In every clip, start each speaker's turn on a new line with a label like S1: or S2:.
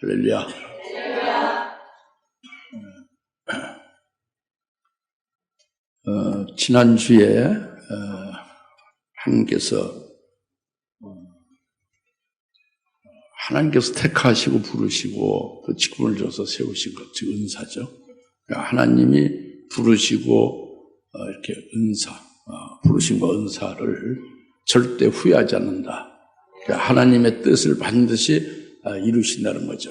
S1: 할렐루야. 지난주에 하나님께서 택하시고 부르시고 또 직분을 줘서 세우신 것, 즉 은사죠. 하나님이 부르시고 이렇게 부르심과 은사를 절대 후회하지 않는다. 하나님의 뜻을 반드시 이루신다는 거죠.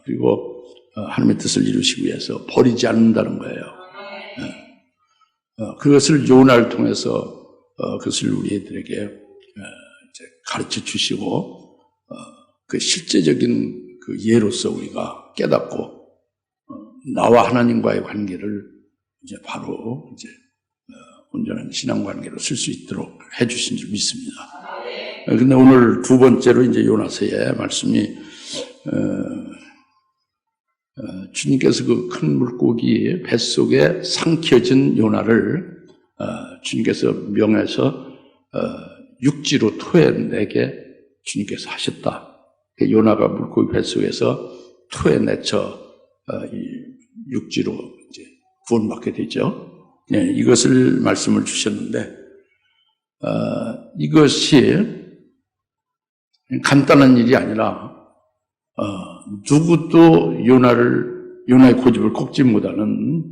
S1: 그리고 하나님의 뜻을 이루시기 위해서 버리지 않는다는 거예요. 그것을 요나를 통해서 그것을 우리들에게 가르쳐 주시고 그 실제적인 그 예로서 우리가 깨닫고 나와 하나님과의 관계를 이제 바로 온전한 신앙 관계로 쓸 수 있도록 해주신 줄 믿습니다. 그런데 오늘 두 번째로 이제 요나서의 말씀이 주님께서 그 큰 물고기 뱃속에 삼켜진 요나를 주님께서 명해서 육지로 토해내게 주님께서 하셨다. 요나가 물고기 뱃속에서 토해내쳐 육지로 이제 구원받게 되죠. 네, 이것을 말씀을 주셨는데 이것이 간단한 일이 아니라 누구도 요나의 고집을 꺾지보다는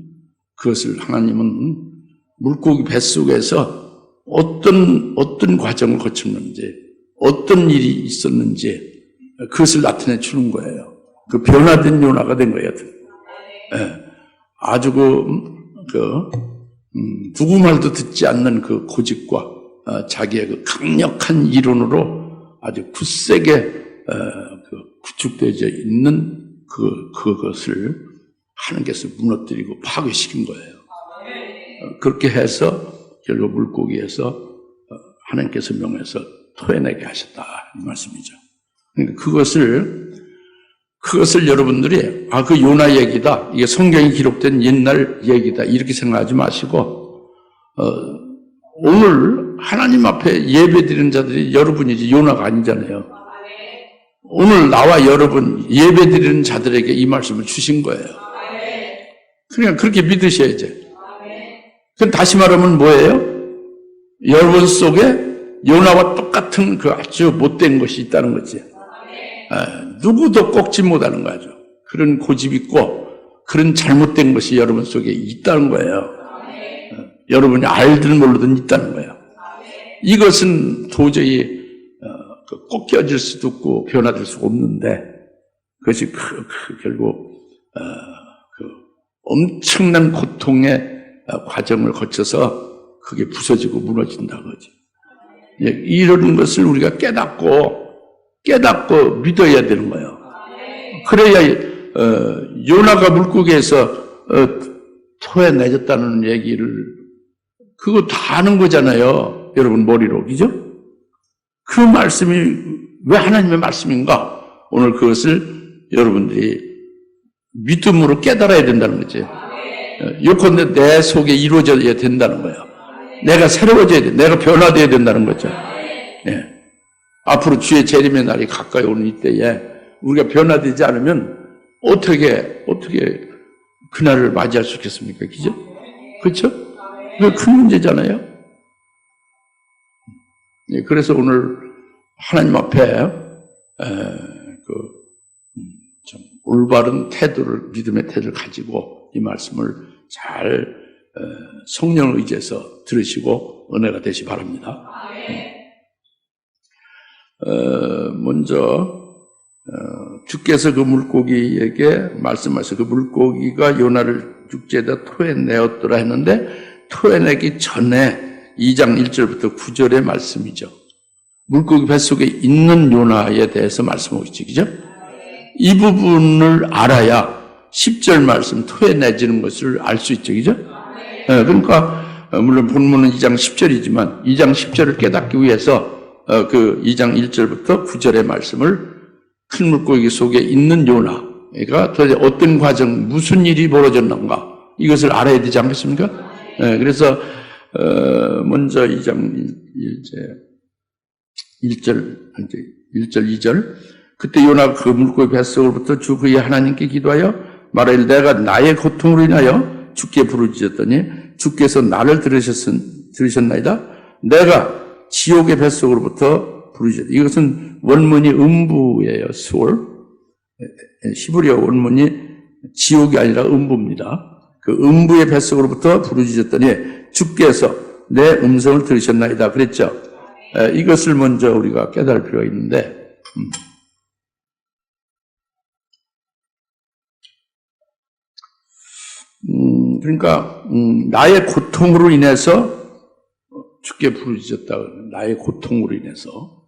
S1: 그것을 하나님은 물고기 뱃속에서 어떤 과정을 거쳤는지 어떤 일이 있었는지 그것을 나타내 주는 거예요. 그 변화된 요나가 된 거예요. 아주 누구 말도 듣지 않는 그 고집과 자기의 그 강력한 이론으로 아주 굳세게 구축되어져 있는 그것을 하나님께서 무너뜨리고 파괴시킨 거예요. 그렇게 해서 결국 물고기에서 하나님께서 명해서 토해내게 하셨다 이 말씀이죠. 그러니까 그것을 여러분들이 그 요나 얘기다, 이게 성경에 기록된 옛날 얘기다 이렇게 생각하지 마시고 오늘 하나님 앞에 예배드리는 자들이 여러분이지 요나가 아니잖아요. 오늘 나와 여러분 예배드리는 자들에게 이 말씀을 주신 거예요. 그러니까 그렇게 믿으셔야죠. 그럼 다시 말하면 뭐예요? 여러분 속에 요나와 똑같은 그 아주 못된 것이 있다는 거지. 누구도 꺾지 못하는 거죠. 그런 고집 있고 그런 잘못된 것이 여러분 속에 있다는 거예요. 여러분이 알든 모르든 있다는 거예요. 이것은 도저히 꺾여질 수도 없고 변화될 수가 없는데 그것이 결국 엄청난 고통의 과정을 거쳐서 그게 부서지고 무너진다 그거지. 이런 것을 우리가 깨닫고 믿어야 되는 거예요. 그래야 요나가 물고기에서 토해내졌다는 얘기를 그거 다 아는 거잖아요. 여러분 머리로, 그죠? 그 말씀이 왜 하나님의 말씀인가? 오늘 그것을 여러분들이 믿음으로 깨달아야 된다는 거죠. 요컨대 내 속에 이루어져야 된다는 거예요. 내가 새로워져야 돼. 내가 변화되어야 된다는 거죠. 네. 앞으로 주의 재림의 날이 가까이 오는 이때에 우리가 변화되지 않으면 어떻게 그날을 맞이할 수 있겠습니까? 그죠? 그렇죠? 그게 큰 문제잖아요. 네, 그래서 오늘 하나님 앞에 좀 올바른 태도를, 믿음의 태도를 가지고 이 말씀을 잘 성령을 의지해서 들으시고 은혜가 되시 바랍니다. 먼저 주께서 그 물고기에게 말씀하셔서 그 물고기가 요나를 육지에다 토해내었더라 했는데 토해내기 전에 2장 1절부터 9절의 말씀이죠. 물고기 뱃속에 있는 요나에 대해서 말씀하고 있죠. 그죠? 이 부분을 알아야 10절 말씀 토해내지는 것을 알 수 있죠. 그죠? 그러니까 물론 본문은 2장 10절이지만 2장 10절을 깨닫기 위해서 그 2장 1절부터 9절의 말씀을 큰 물고기 속에 있는 요나가 도대체 어떤 과정, 무슨 일이 벌어졌는가 이것을 알아야 되지 않겠습니까? 그래서 먼저 2장 1절, 2절 그때 요나가 그 물고기 뱃속으로부터 주 그의 하나님께 기도하여 말하길 내가 나의 고통으로 인하여 주께 부르짖었더니 주께서 나를 들으셨나이다. 내가 지옥의 뱃속으로부터 부르짖었다. 이것은 원문이 음부예요. 수월. 히브리어 원문이 지옥이 아니라 음부입니다. 그 음부의 뱃속으로부터 부르짖었더니 주께서 내 음성을 들으셨나이다. 그랬죠. 이것을 먼저 우리가 깨달을 필요가 있는데 그러니까 나의 고통으로 인해서 주께 부르짖었다. 나의 고통으로 인해서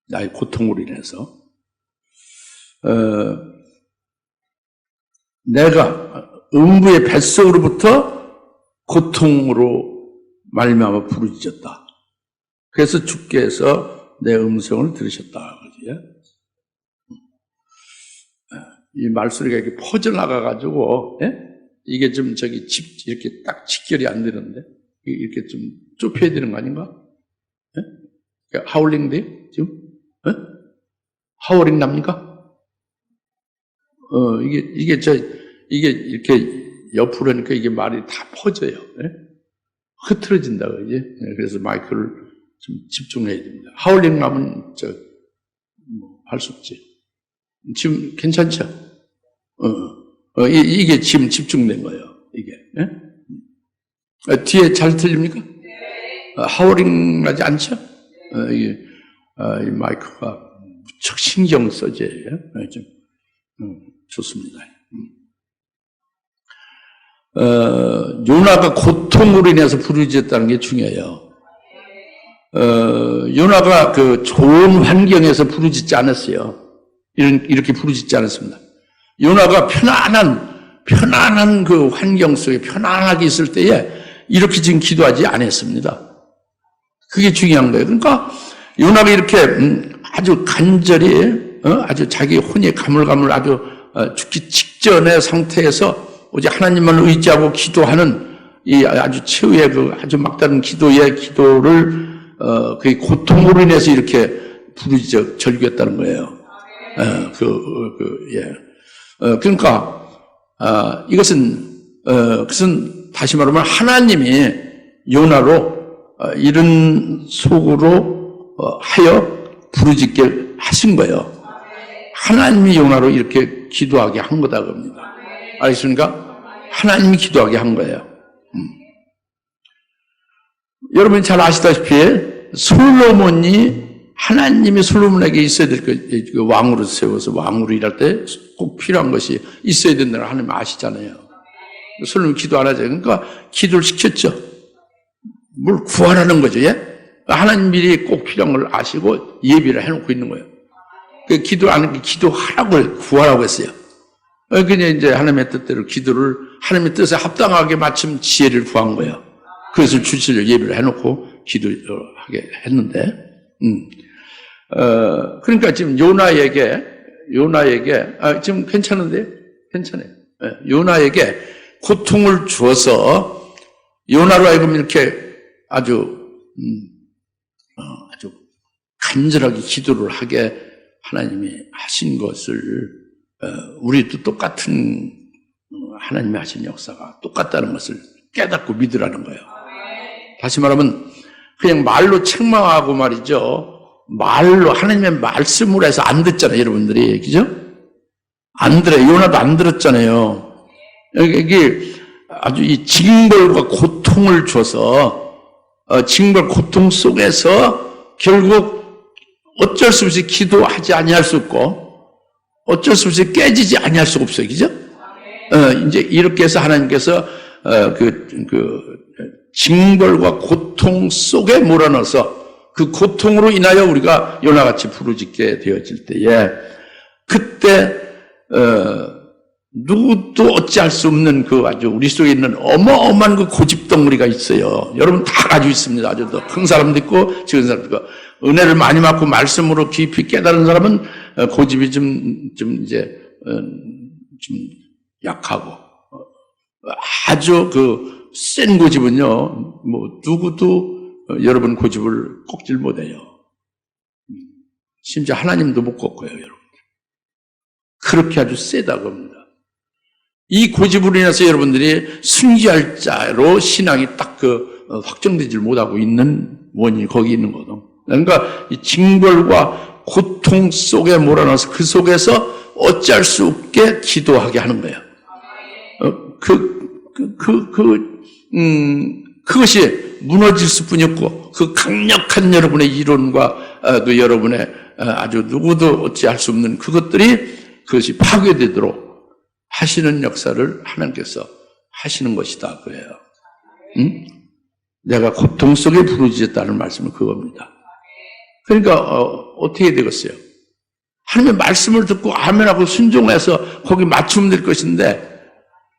S1: 나의 고통으로 인해서 내가 음부의 뱃속으로부터 고통으로 말미암아 부르짖었다. 그래서 주께서 내 음성을 들으셨다. 그지? 이 말소리가 이렇게 퍼져나가가지고, 예? 이게 좀 이렇게 딱 직결이 안 되는데, 이렇게 좀 좁혀야 되는 거 아닌가? 예? 하울링 돼요? 지금? 예? 하울링 납니까? 이게 이렇게 옆으로 하니까 이게 말이 다 퍼져요. 예? 흐트러진다, 그지? 예, 그래서 마이크를 좀 집중해야 됩니다. 하울링 나면 할 수 없지. 지금 괜찮죠? 이게 지금 집중된 거예요. 이게. 예? 뒤에 잘 들립니까? 네. 하울링 나지 않죠? 이 마이크가 무척 신경 써져요. 좀 좋습니다. 요나가 고통으로 인해서 부르짖었다는 게 중요해요. 요나가 그 좋은 환경에서 부르짖지 않았어요. 이렇게 부르짖지 않았습니다. 요나가 편안한 그 환경 속에 편안하게 있을 때에 이렇게 지금 기도하지 않았습니다. 그게 중요한 거예요. 그러니까 요나가 이렇게 아주 간절히 아주 자기 혼이 가물가물 아주 죽기 직전의 상태에서 오직 하나님만 의지하고 기도하는 이 아주 최후의 그 아주 막다른 기도를 그 고통으로 인해서 이렇게 부르짖어 절규했다는 거예요. 그러니까 그것은 다시 말하면 하나님이 요나로 이런 속으로 하여 부르짖게 하신 거예요. 하나님이 요나로 이렇게 기도하게 한 거다 겁니다. 알겠습니까? 하나님이 기도하게 한 거예요. 여러분이 잘 아시다시피 하나님이 솔로몬에게 있어야 될 그 왕으로 세워서 왕으로 일할 때 꼭 필요한 것이 있어야 된다는 하나님 아시잖아요. 솔로몬 기도 안 하죠. 그러니까 기도를 시켰죠. 뭘 구하라는 거죠. 예? 하나님 미리 꼭 필요한 걸 아시고 예비를 해놓고 있는 거예요. 그 기도하라고 구하라고 했어요. 그냥 이제 하나님의 뜻대로 기도를 하나님의 뜻에 합당하게 마침 지혜를 구한 거예요. 그것을 주시려 예비를 해놓고 기도하게 했는데, 그러니까 지금 요나에게 지금 괜찮은데요? 괜찮아요. 요나에게 고통을 주어서 요나로 하여금 이렇게 아주 간절하게 기도를 하게 하나님이 하신 것을 우리도 똑같은 하나님이 하신 역사가 똑같다는 것을 깨닫고 믿으라는 거예요. 다시 말하면 그냥 말로 책망하고 말이죠. 말로 하나님의 말씀으로 해서 안 듣잖아요, 여러분들이. 그죠? 안 들어요. 요나도 안 들었잖아요. 이게 아주 이 징벌과 고통을 줘서 징벌 고통 속에서 결국 어쩔 수 없이 기도하지 아니할 수 없고 어쩔 수 없이 깨지지 아니할 수가 없어요. 그죠? 이제 이렇게 해서 하나님께서 징벌과 고통 속에 몰아넣어서 그 고통으로 인하여 우리가 요나같이 부르짖게 되어질 때에 그때 누구도 어찌할 수 없는 그 아주 우리 속에 있는 어마어마한 그 고집덩어리가 있어요. 여러분 다 가지고 있습니다. 아주 더 큰 사람도 있고 적은 사람도 있고 은혜를 많이 받고 말씀으로 깊이 깨달은 사람은 고집이 좀 약하고 아주 센 고집은요, 누구도 여러분 고집을 꺾질 못해요. 심지어 하나님도 못 꺾어요, 여러분. 그렇게 아주 세다고 합니다. 이 고집으로 인해서 여러분들이 순교할 자로 신앙이 딱 확정되질 못하고 있는 원인이 거기 있는 거죠. 그러니까 이 징벌과 고통 속에 몰아넣어서 그 속에서 어찌할 수 없게 기도하게 하는 거예요. 그것이 무너질 수뿐이 없고 그 강력한 여러분의 이론과 또 여러분의 아주 누구도 어찌할 수 없는 그것이 파괴되도록 하시는 역사를 하나님께서 하시는 것이다. 그래요. 응? 내가 고통 속에 부르짖었다는 말씀은 그겁니다. 그러니까 어떻게 되겠어요? 하나님의 말씀을 듣고 아멘하고 순종해서 거기 맞추면 될 것인데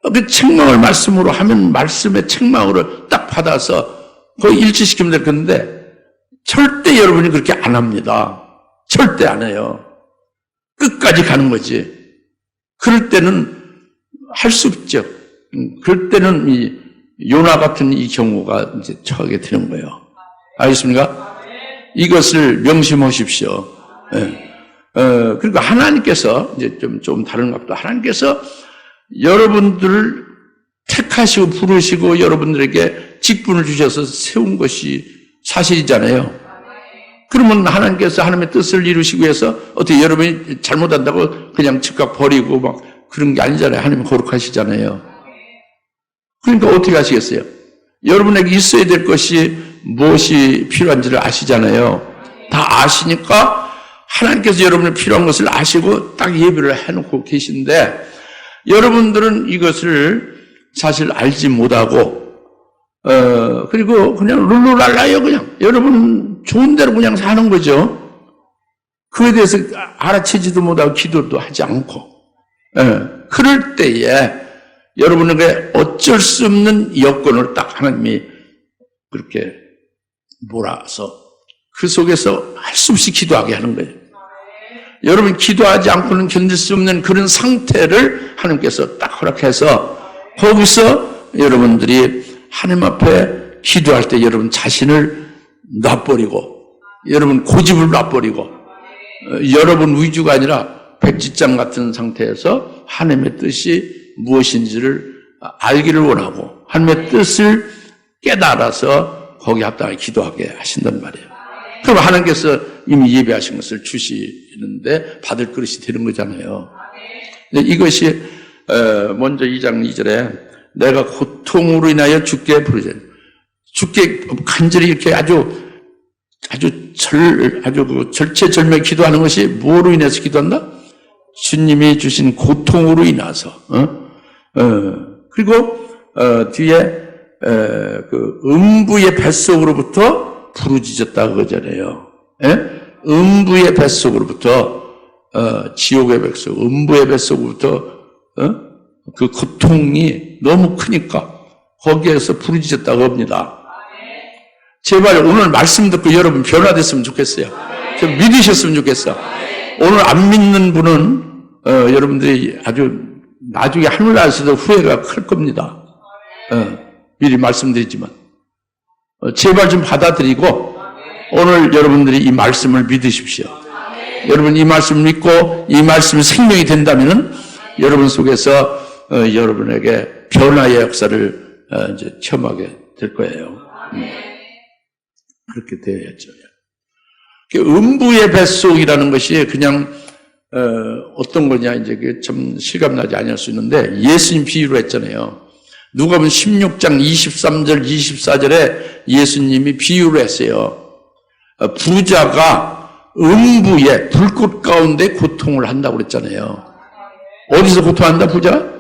S1: 그 책망을 말씀으로 하면 말씀의 책망으로 딱 받아서 거의 일치시키면 될 건데 절대 여러분이 그렇게 안 합니다. 절대 안 해요. 끝까지 가는 거지. 그럴 때는 할 수 없죠. 그럴 때는 이 요나 같은 이 경우가 이제 처하게 되는 거예요. 알겠습니까? 이것을 명심하십시오. 예. 그러니까 하나님께서 이제 좀 다른 것 같다. 하나님께서 여러분들을 택하시고 부르시고 여러분들에게 직분을 주셔서 세운 것이 사실이잖아요. 그러면 하나님께서 하나님의 뜻을 이루시기 위해서 어떻게 여러분이 잘못한다고 그냥 즉각 버리고 막 그런 게 아니잖아요. 하나님은 거룩하시잖아요. 그러니까 어떻게 하시겠어요? 여러분에게 있어야 될 것이 무엇이 필요한지를 아시잖아요. 다 아시니까 하나님께서 여러분의 필요한 것을 아시고 딱 예비를 해놓고 계신데 여러분들은 이것을 사실 알지 못하고 그리고 그냥 룰루랄라요. 그냥 여러분 좋은 대로 그냥 사는 거죠. 그에 대해서 알아채지도 못하고 기도도 하지 않고 그럴 때에 여러분에게 어쩔 수 없는 여건을 딱 하나님이 그렇게 몰아서 그 속에서 할 수 없이 기도하게 하는 거예요. 여러분 기도하지 않고는 견딜 수 없는 그런 상태를 하나님께서 딱 허락해서 거기서 여러분들이 하나님 앞에 기도할 때 여러분 자신을 놔버리고 여러분 고집을 놔버리고 여러분 위주가 아니라 백지장 같은 상태에서 하나님의 뜻이 무엇인지를 알기를 원하고 하나님의 뜻을 깨달아서 거기에 합당하게 기도하게 하신단 말이에요. 그럼 하나님께서 이미 예배하신 것을 주시는데 받을 그릇이 되는 거잖아요. 이것이 먼저 2장 2절에 내가 고통으로 인하여 주께 부르짖 주께 간절히 이렇게 아주 절체절명히 기도하는 것이 뭐로 인해서 기도한다? 주님이 주신 고통으로 인해서 그리고 뒤에 그 음부의 뱃속으로부터 부르짖었다 그러잖아요. 음부의 뱃속으로부터 지옥의 뱃속, 음부의 뱃속으로부터 그 고통이 너무 크니까 거기에서 부르짖었다고 합니다. 제발 오늘 말씀 듣고 여러분 변화됐으면 좋겠어요. 좀 믿으셨으면 좋겠어. 오늘 안 믿는 분은 여러분들이 아주 나중에 하늘나라에서도 후회가 클 겁니다. 미리 말씀드리지만 제발 좀 받아들이고 오늘 여러분들이 이 말씀을 믿으십시오. 여러분 이 말씀을 믿고 이 말씀이 생명이 된다면은 여러분 속에서 여러분에게 변화의 역사를 이제 체험하게 될 거예요. 그렇게 되어야죠. 음부의 뱃속이라는 것이 그냥 어떤 거냐 이제 참 실감나지 않을 수 있는데 예수님 비유로 했잖아요. 누가복음 16장 23절 24절에 예수님이 비유를 했어요. 부자가 음부의 불꽃 가운데 고통을 한다고 그랬잖아요. 어디서 고통한다 부자가?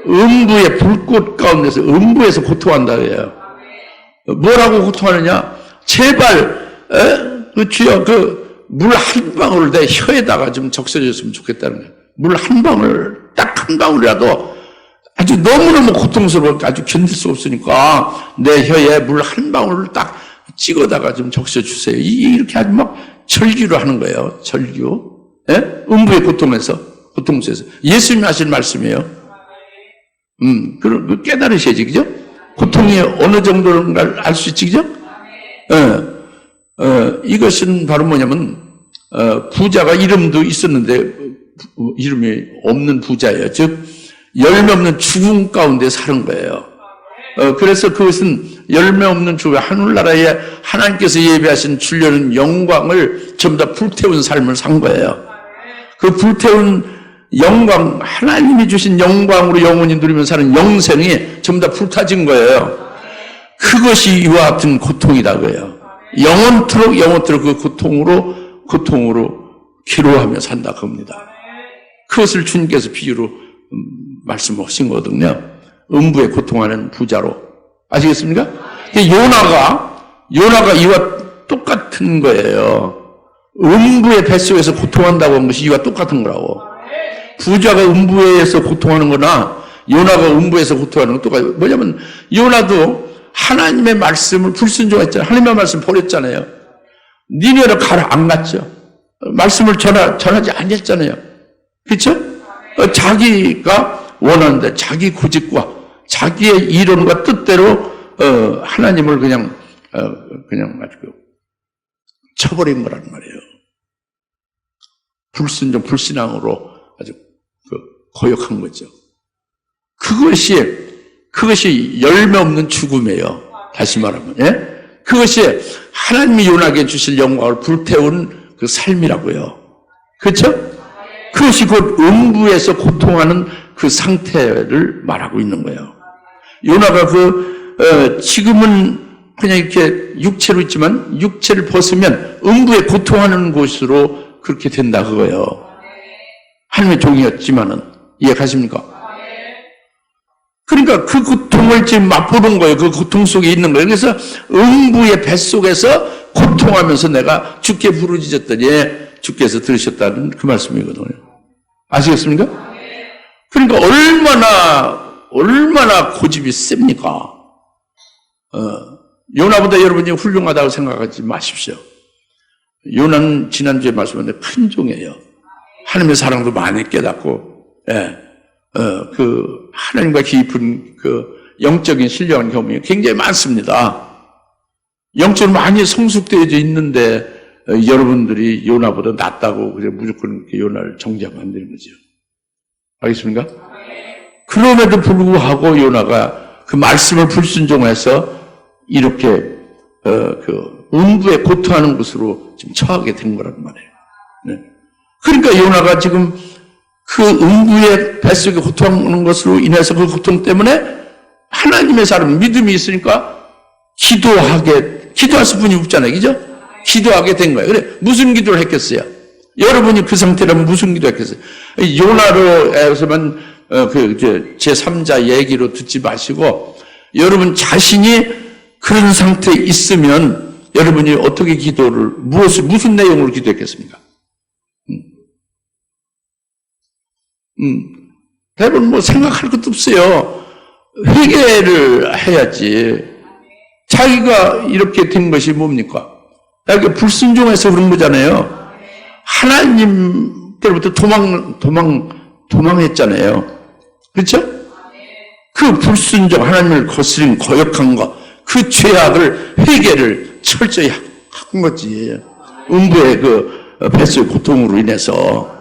S1: 음부의 불꽃 가운데서 음부에서 고통한다 그래요. 뭐라고 고통하느냐? 제발 주여 물 한 방울을 내 혀에다가 좀 적셔줬으면 좋겠다는 거예요. 물 한 방울 딱 한 방울이라도 아주 너무너무 고통스러워 아주 견딜 수 없으니까 내 혀에 물 한 방울을 딱 찍어다가 좀 적셔주세요. 이렇게 아주 막 절규를 하는 거예요. 절규. 음부의 고통에서 고통에서 예수님이 하신 말씀이에요. 그걸 깨달으셔야지, 그죠? 고통이 어느 정도인가를 알 수 있지, 그죠? 이것은 바로 뭐냐면 부자가 이름도 있었는데 이름이 없는 부자예요. 즉 열매 없는 죽음 가운데 사는 거예요. 그래서 그것은 열매 없는 죽음, 하늘나라에 하나님께서 예비하신 주려는 영광을 전부 다 불태운 삶을 산 거예요. 그 불태운 영광, 하나님이 주신 영광으로 영원히 누리며 사는 영생이 전부 다 불타진 거예요. 그것이 이와 같은 고통이다 그래요. 영원토록 그 고통으로 기로하며 산다 그겁니다. 그것을 주님께서 비유로 말씀하신 거거든요. 음부에 고통하는 부자로. 아시겠습니까? 요나가 이와 똑같은 거예요. 음부의 뱃속에서 고통한다고 한 것이 이와 똑같은 거라고. 부자가 음부에서 고통하는 거나 요나가 음부에서 고통하는 건 똑같아요. 뭐냐면 요나도 하나님의 말씀을 불순종했잖아요. 하나님의 말씀 버렸잖아요. 니네로 가라 안 갔죠. 말씀을 전하지 않았잖아요. 그렇죠? 자기가 원하는데 자기 고집과 자기의 이론과 뜻대로 하나님을 그냥 아주 쳐버린 거란 말이에요. 불순종, 불신앙으로 아주 거역한 거죠. 그것이 열매 없는 죽음이에요. 다시 말하면, 예? 그것이 하나님이 요나에게 주실 영광을 불태운 그 삶이라고요. 그렇죠? 그것이 곧 음부에서 고통하는 그 상태를 말하고 있는 거예요. 요나가 지금은 그냥 이렇게 육체로 있지만 육체를 벗으면 음부에 고통하는 곳으로 그렇게 된다 그거예요. 하나님의 종이었지만은 이해가십니까? 그러니까 그 고통을 지금 맛보는 거예요. 그 고통 속에 있는 거예요. 그래서 음부의 뱃속에서 고통하면서 내가 주께 부르짖었더니 주께서 들으셨다는 그 말씀이거든요. 아시겠습니까? 그러니까 얼마나 고집이 셉니까? 요나보다 여러분이 훌륭하다고 생각하지 마십시오. 요나는 지난주에 말씀했는데 큰 종이에요. 하나님의 사랑도 많이 깨닫고, 하나님과 깊은 영적인 신령한 경험이 굉장히 많습니다. 영적으로 많이 성숙되어져 있는데, 여러분들이 요나보다 낫다고 그래 무조건 요나를 정죄하면 안 되는 거죠. 알겠습니까? 그럼에도 불구하고 요나가 그 말씀을 불순종해서 이렇게 음부에 고통하는 곳으로 지금 처하게 된 거란 말이에요. 네. 그러니까 요나가 지금 그 음부의 뱃속에 고통하는 것으로 인해서 그 고통 때문에 하나님의 사람 믿음이 있으니까 기도할 수뿐이 없잖아요. 그죠? 기도하게 된 거예요. 그래, 무슨 기도를 했겠어요? 여러분이 그 상태라면 무슨 기도 했겠어요? 요나로에서만 제3자 얘기로 듣지 마시고 여러분 자신이 그런 상태에 있으면 여러분이 어떻게 기도를 무슨 내용으로 기도했겠습니까? 대부분 생각할 것도 없어요. 회개를 해야지. 자기가 이렇게 된 것이 뭡니까? 이렇게 불순종해서 그런 거잖아요. 하나님께로부터 도망했잖아요. 그렇죠? 그 불순종, 하나님을 거스린 거역한 것, 그 죄악을 회개를 철저히 한 거지. 음부의 뱃속 고통으로 인해서.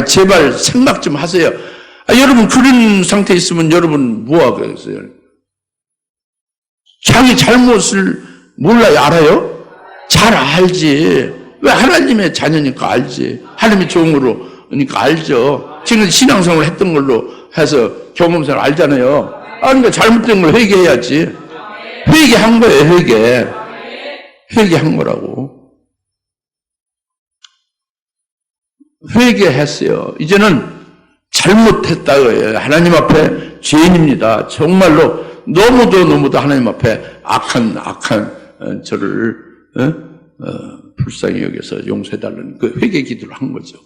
S1: 제발 생각 좀 하세요. 여러분 그런 상태에 있으면 여러분 뭐하겠어요? 자기 잘못을 몰라요? 알아요? 잘 알지. 왜? 하나님의 자녀니까 알지. 하나님의 종으로니까 알죠. 지금 신앙생활을 했던 걸로 해서 경험상을 알잖아요. 그러니까 잘못된 걸 회개해야지. 회개한 거예요. 회개한 거라고. 회개했어요. 이제는 잘못했다고요. 하나님 앞에 죄인입니다. 정말로 너무도 하나님 앞에 악한 저를 불쌍히 여겨서 용서해달라는 그 회개 기도를 한 거죠.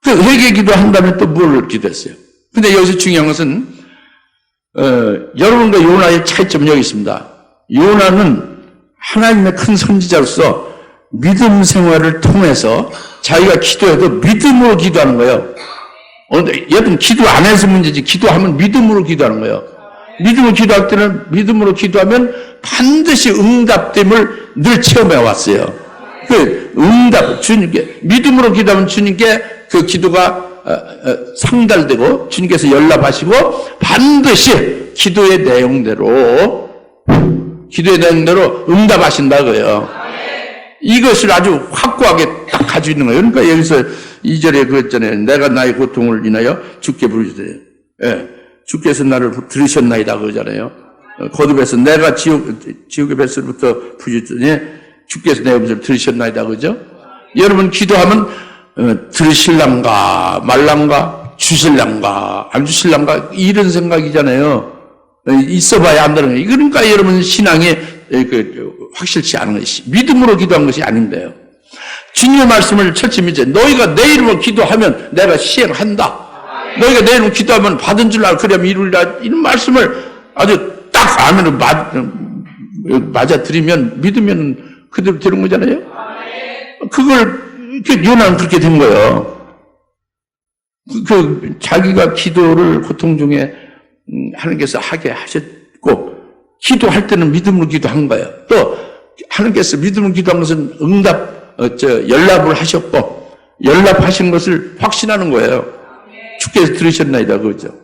S1: 그 회개 기도 한 다음에 또 뭘 기도했어요? 근데 여기서 중요한 것은 여러분과 요나의 차이점은 여기 있습니다. 요나는 하나님의 큰 선지자로서 믿음 생활을 통해서 자기가 기도해도 믿음으로 기도하는 거예요. 여러분 기도 안 해서 문제지 기도하면 믿음으로 기도하는 거예요. 믿음으로 기도할 때는 믿음으로 기도하면 반드시 응답됨을 늘 체험해 왔어요. 그 응답, 주님께, 믿음으로 기도하면 주님께 그 기도가 상달되고 주님께서 연락하시고 반드시 기도의 내용대로 응답하신다고요. 이것을 아주 확고하게 딱 가지고 있는 거예요. 그러니까 여기서 2절에 그랬잖아요. 내가 나의 고통을 인하여 주께 부르짖으되, 예, 주께서 나를 들으셨나이다 그러잖아요. 거듭해서 내가 지옥의 뱃속부터 부르짖더니 주께서 내 음성을 들으셨나이다 그러죠. 여러분 기도하면 들으실란가 말란가 주실란가 안 주실란가 이런 생각이잖아요. 있어봐야 안다는 거예요. 그러니까 여러분 신앙이 확실치 않은 것이 믿음으로 기도한 것이 아닌데요. 주님의 말씀을 철저히 믿지. 너희가 내 이름으로 기도하면 내가 시행한다. 너희가 내 이름으로 기도하면 받은 줄 알고 그러면 이루리라. 이런 말씀을 아주 딱 아멘을 맞아들이면 믿으면 그대로 되는 거잖아요. 그걸 요나는 그렇게 된 거예요. 자기가 기도를 고통 중에 하나님께서 하게 하셨고 기도할 때는 믿음으로 기도한 거예요. 또 하나님께서 믿음으로 기도한 것은 연락을 하셨고 연락하신 것을 확신하는 거예요. 주께서 들으셨나이다 그거죠.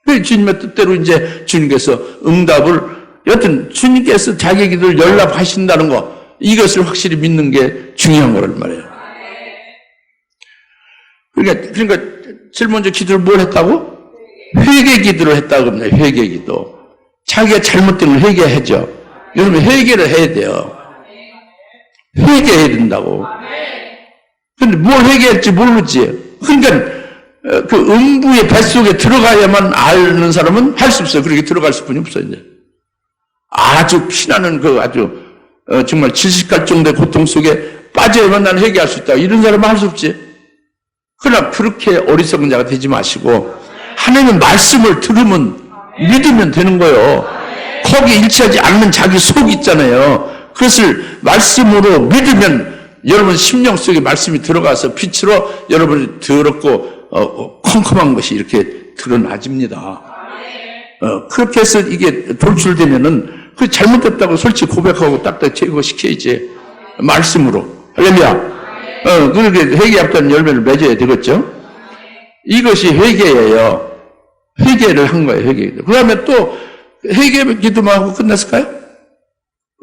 S1: 주님의 뜻대로 이제 주님께서 응답을 여튼 주님께서 자기 기도를 연락하신다는 거 이것을 확실히 믿는 게 중요한 거란 말이에요. 그러니까 제일 먼저 기도를 뭘 했다고? 회개 기도를 했다고 합니다. 회개 기도. 자기가 잘못된 걸 회개하죠. 여러분 회개를 해야 돼요. 회개해야 된다고. 근데 뭘 회개할지 모르지. 그러니까 그 음부의 뱃속에 들어가야만 아는 사람은 할 수 없어요. 그렇게 들어갈 수뿐이 없어요. 이제 아주 피나는 아주 정말 질식할 정도의 고통 속에 빠져야만 나는 회개할 수 있다. 이런 사람은 할 수 없지. 그러나 그렇게 어리석은 자가 되지 마시고 하나님의 말씀을 들으면 믿으면 되는 거예요. 거기에 일치하지 않는 자기 속 있잖아요. 그것을 말씀으로 믿으면 여러분 심령 속에 말씀이 들어가서 빛으로 여러분이 더럽고 컴컴한 것이 이렇게 드러나집니다. 그렇게 해서 이게 돌출되면은 그 잘못됐다고 솔직히 고백하고 딱딱 제거시켜야지. 말씀으로. 할렐루야. 그렇게 회개합다는 열매를 맺어야 되겠죠? 이것이 회개예요. 회개를 한 거예요, 회개. 그 다음에 또 회개 기도만 하고 끝났을까요?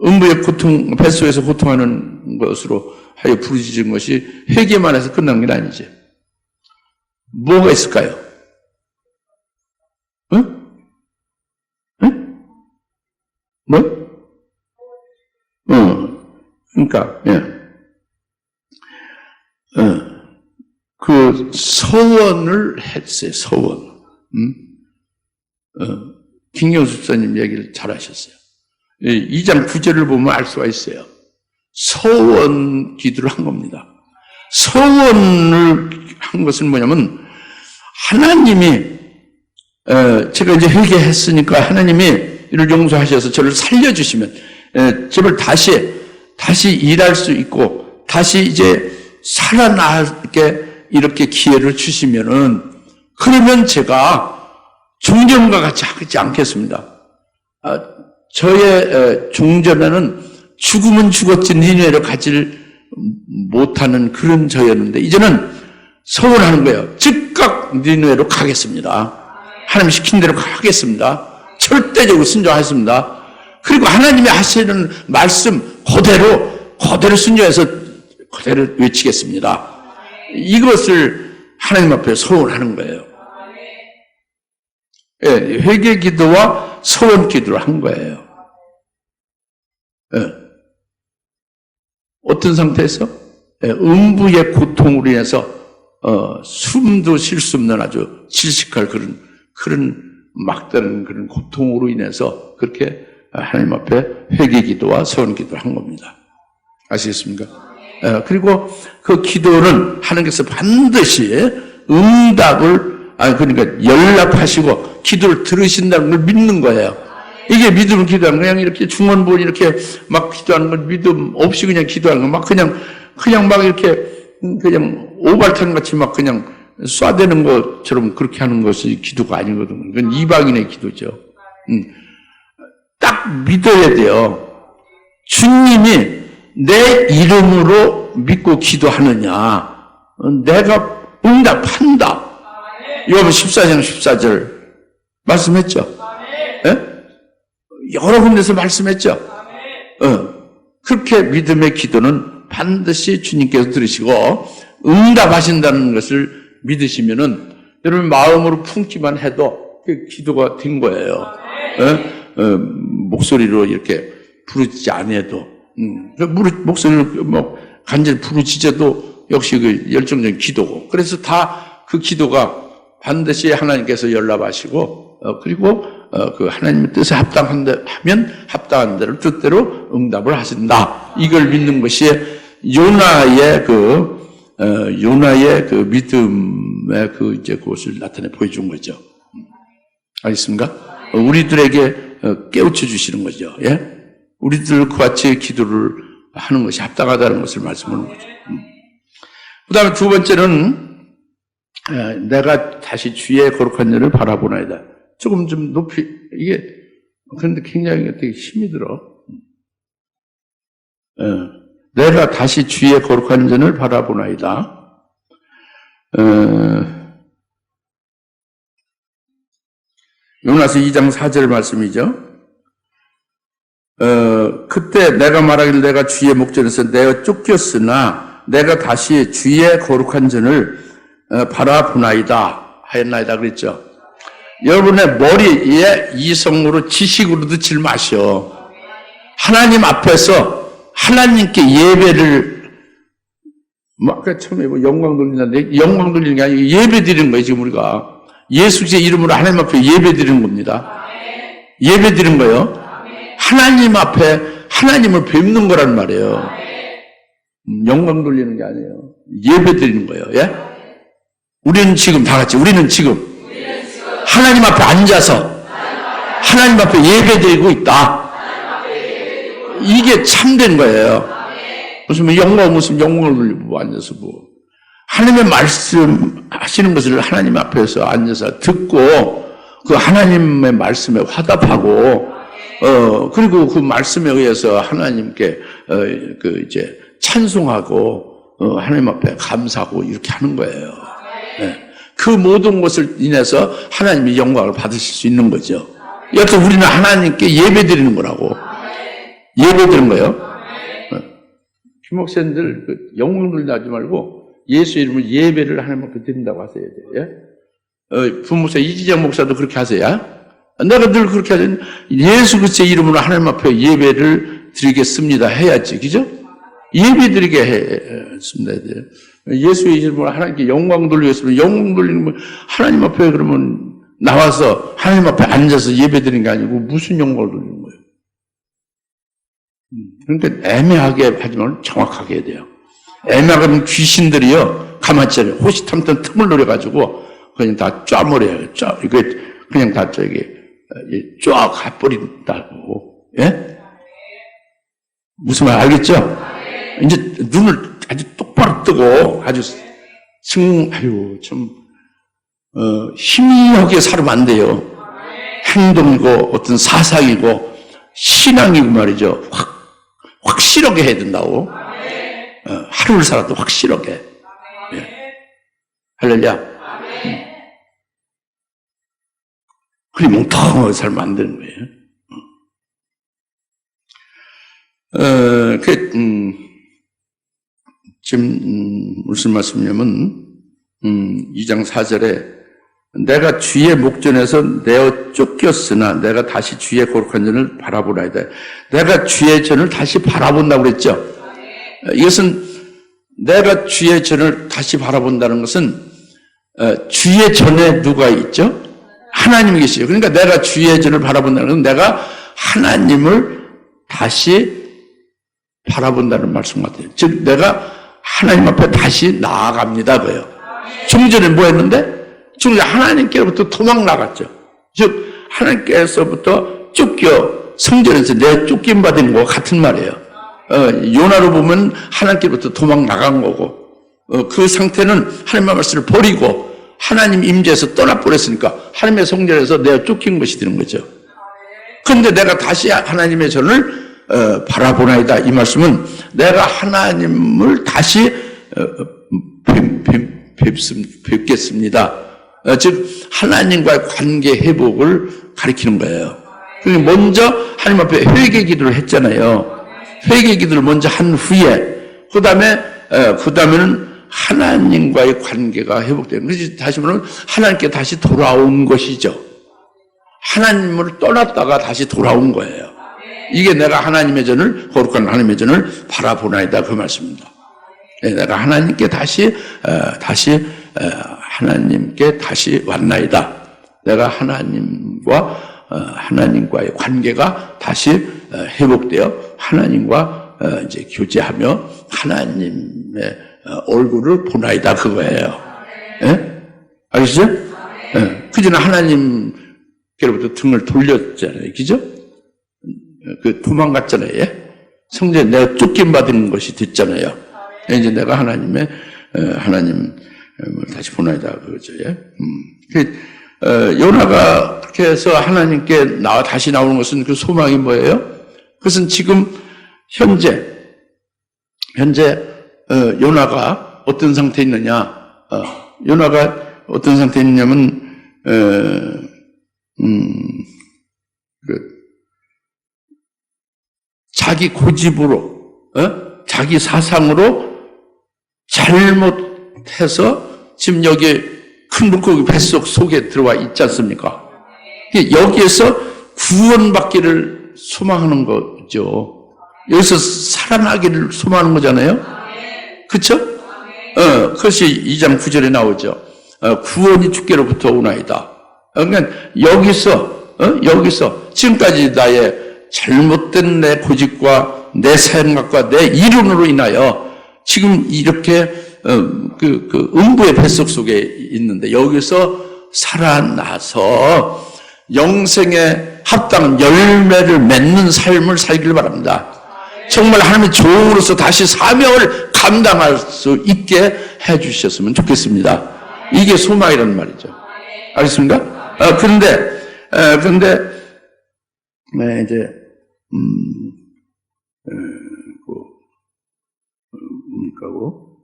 S1: 음부의 고통, 뱃속에서 고통하는 것으로 하여 부르짖은 것이 회개만 해서 끝난 게 아니지. 뭐가 있을까요? 응? 응? 뭐? 그러니까, 예. 그 서원을 했어요, 서원. 김경수 집사님 얘기를 잘 하셨어요. 2장 9절을 보면 알 수가 있어요. 서원 기도를 한 겁니다. 서원을 한 것은 뭐냐면, 하나님이, 제가 이제 회개했으니까 하나님이 이를 용서하셔서 저를 살려주시면, 저를 다시 일할 수 있고, 다시 이제 살아나게 이렇게 기회를 주시면은, 그러면 제가 종전과 같이 하지 않겠습니다. 저의 종전에는 죽으면 죽었지 니네를 가지를 못하는 그런 저였는데 이제는 서원하는 거예요. 즉각 니네로 가겠습니다. 하나님 시킨 대로 가겠습니다. 절대적으로 순종하겠습니다. 그리고 하나님이 하시는 말씀 그대로 순종해서 그대로 외치겠습니다. 이것을 하나님 앞에 서원하는 거예요. 예, 회개 기도와 서원 기도를 한 거예요. 예. 어떤 상태에서? 예, 음부의 고통으로 인해서 숨도 쉴 수 없는 아주 질식할 그런 막다른 그런 고통으로 인해서 그렇게 하나님 앞에 회개 기도와 서원 기도를 한 겁니다. 아시겠습니까? 예, 그리고 그 기도는 하나님께서 반드시 응답을 그러니까 연락하시고 기도를 들으신다는 걸 믿는 거예요. 이게 믿음을 기도하는 거예요. 그냥 이렇게 중원부원 이렇게 막 기도하는 건 믿음 없이 그냥 기도하는 거 막 그냥 막 이렇게 그냥 오발탄 같이 막 그냥 쏴대는 것처럼 그렇게 하는 것이 기도가 아니거든요. 그건 이방인의 기도죠. 딱 믿어야 돼요. 주님이 내 이름으로 믿고 기도하느냐, 내가 응답한다. 요한복음 14장 14절 말씀했죠. 예? 여러 군데서 말씀했죠. 그렇게 믿음의 기도는 반드시 주님께서 들으시고 응답하신다는 것을 믿으시면은 여러분 마음으로 품기만 해도 그 기도가 된 거예요. 목소리로 이렇게 부르지 않아도, 목소리로 뭐 간절히 부르짖어도 역시 그 열정적인 기도고. 그래서 다 그 기도가 반드시 하나님께서 연락하시고, 그리고 그 하나님의 뜻에 합당한다 하면 합당한 대로 뜻대로 응답을 하신다. 이걸 믿는 것이 요나의 그 믿음의 그 이제 그것을 나타내 보여준 거죠. 알겠습니까? 우리들에게 깨우쳐 주시는 거죠. 예? 우리들 그같이 기도를 하는 것이 합당하다는 것을 말씀하는 거죠. 그 다음에 두 번째는 내가 다시 주의 거룩한 일을 바라보나이다. 조금 좀 높이, 이게, 그런데 굉장히 되게 힘이 들어. 내가 다시 주의 거룩한 전을 바라보나이다. 요나서 2장 4절 말씀이죠. 그때 내가 말하기를 내가 주의 목전에서 내어 쫓겼으나 내가 다시 주의 거룩한 전을 바라보나이다 하였나이다 그랬죠. 여러분의 머리에 이성으로 지식으로 듣지 마시오. 하나님 앞에서 하나님께 예배를, 아까 처음에 뭐 영광 돌린다는데 영광 돌리는 게 아니고 예배 드리는 거예요. 지금 우리가 예수의 이름으로 하나님 앞에 예배 드리는 겁니다. 예배 드리는 거예요. 하나님 앞에 하나님을 뵙는 거란 말이에요. 영광 돌리는 게 아니에요. 예배 드리는 거예요. 예? 우리는 지금 다 같이 하나님 앞에 앉아서 하나님 앞에 예배 드리고 있다. 이게 참된 거예요. 무슨 영광을 돌리고 앉아서 뭐 하나님의 말씀 하시는 것을 하나님 앞에서 앉아서 듣고 그 하나님의 말씀에 화답하고 그리고 그 말씀에 의해서 하나님께 그 이제 찬송하고 하나님 앞에 감사하고 이렇게 하는 거예요. 네. 그 모든 것을 인해서 하나님의 영광을 받으실 수 있는 거죠. 여튼 우리는 하나님께 예배 드리는 거라고. 예배 드리는 거예요. 김목사님들 영광 돌리지 하지 말고 예수 이름으로 예배를 하나님 앞에 드린다고 하셔야 돼요. 예? 부목사 이지정 목사도 그렇게 하세요. 내가 늘 그렇게 하죠. 예수 그리스도의 이름으로 하나님 앞에 예배를 드리겠습니다 해야지. 그죠? 예배 드리게 했습니다. 예수의 이름으로 하나님께 영광 돌리겠습니다. 영광 돌리는 건 하나님 앞에 그러면 나와서 하나님 앞에 앉아서 예배 드리는 게 아니고 무슨 영광을 돌리는 거예요? 그러니까 애매하게 하지만 정확하게 해야 돼요. 애매하게 하면 귀신들이요, 가만히 있잖아요. 호시탐탐 틈을 노려가지고 그냥 다 쫙머리예요. 쫙. 이거 그냥 다 쫙 가버린다고. 예? 무슨 말 알겠죠? 이제 눈을 아주 똑바로 뜨고 아주 희미하게 살면 안 돼요. 행동이고 어떤 사상이고 신앙이고 말이죠. 확실하게 해야 된다고. 하루를 살아도 확실하게. 예. 할렐루야. 그리 뭉텅하게 살면 안 되는 거예요. 지금 무슨 말씀이냐면 2장 4절에 내가 주의 목전에서 내어 쫓겼으나 내가 다시 주의 거룩한 전을 바라보나이다. 내가 주의 전을 다시 바라본다고 그랬죠. 이것은 내가 주의 전을 다시 바라본다는 것은 주의 전에 누가 있죠? 하나님이 계시죠. 그러니까 내가 주의 전을 바라본다는 것은 내가 하나님을 다시 바라본다는 말씀 같아요. 즉 내가 하나님 앞에 다시 나아갑니다. 그예요. 좀 전에 뭐 했는데? 좀 전에 하나님께로부터 도망 나갔죠. 즉 하나님께서부터 쫓겨 성전에서 내가 쫓김 받은 거 같은 말이에요. 요나로 보면 하나님께로부터 도망 나간 거고 그 상태는 하나님의 말씀을 버리고 하나님 임재에서 떠나버렸으니까 하나님의 성전에서 내가 쫓긴 것이 되는 거죠. 그런데 내가 다시 하나님의 전을 바라보나이다. 이 말씀은 내가 하나님을 다시 뵙겠습니다. 즉 하나님과의 관계 회복을 가리키는 거예요. 먼저 하나님 앞에 회개 기도를 했잖아요. 회개 기도를 먼저 한 후에 그다음에는 하나님과의 관계가 회복되는 것이 다시 말하면 하나님께 다시 돌아온 것이죠. 하나님을 떠났다가 다시 돌아온 거예요. 이게 내가 하나님의 전을 거룩한 하나님의 전을 바라보나이다 그 말씀입니다. 내가 하나님께 다시 하나님께 다시 왔나이다. 내가 하나님과의 관계가 다시 회복되어 하나님과 이제 교제하며 하나님의 얼굴을 보나이다 그거예요. 예? 아시죠? 예. 그전에 하나님께로부터 등을 돌렸잖아요. 그죠? 도망갔잖아요. 예? 성전에 내가 쫓김받은 것이 됐잖아요. 이제 내가 하나님을 다시 보나이다 그거죠. 예? 요나가 그렇게 해서 하나님께 다시 나오는 것은 그 소망이 뭐예요? 그것은 지금 현재 요나가 어떤 상태에 있느냐? 요나가 어떤 상태에 있냐면 자기 고집으로 자기 사상으로 잘못해서 지금 여기 큰 물고기 뱃속 속에 들어와 있지 않습니까? 여기에서 구원받기를 소망하는 거죠. 여기서 살아나기를 소망하는 거잖아요. 그렇죠? 그것이 2장 9절에 나오죠. 구원이 주께로부터 오나이다. 그러니까 여기서 지금까지 나의 잘못된 내 고집과 내 생각과 내 이론으로 인하여 지금 이렇게 음부의 뱃속 속에 있는데 여기서 살아나서 영생에 합당한 열매를 맺는 삶을 살기를 바랍니다. 정말 하나님의 종으로서 다시 사명을 감당할 수 있게 해주셨으면 좋겠습니다. 이게 소망이라는 말이죠. 알겠습니까? 그런데 이제 뭡니까고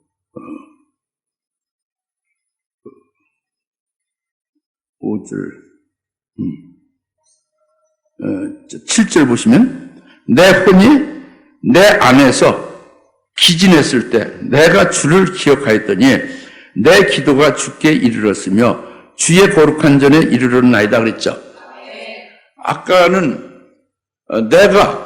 S1: 5절 7절 보시면 내 혼이 내 안에서 기진했을 때 내가 주를 기억하였더니 내 기도가 주께 이르렀으며 주의 거룩한 전에 이르렀나이다 그랬죠. 아까는 내가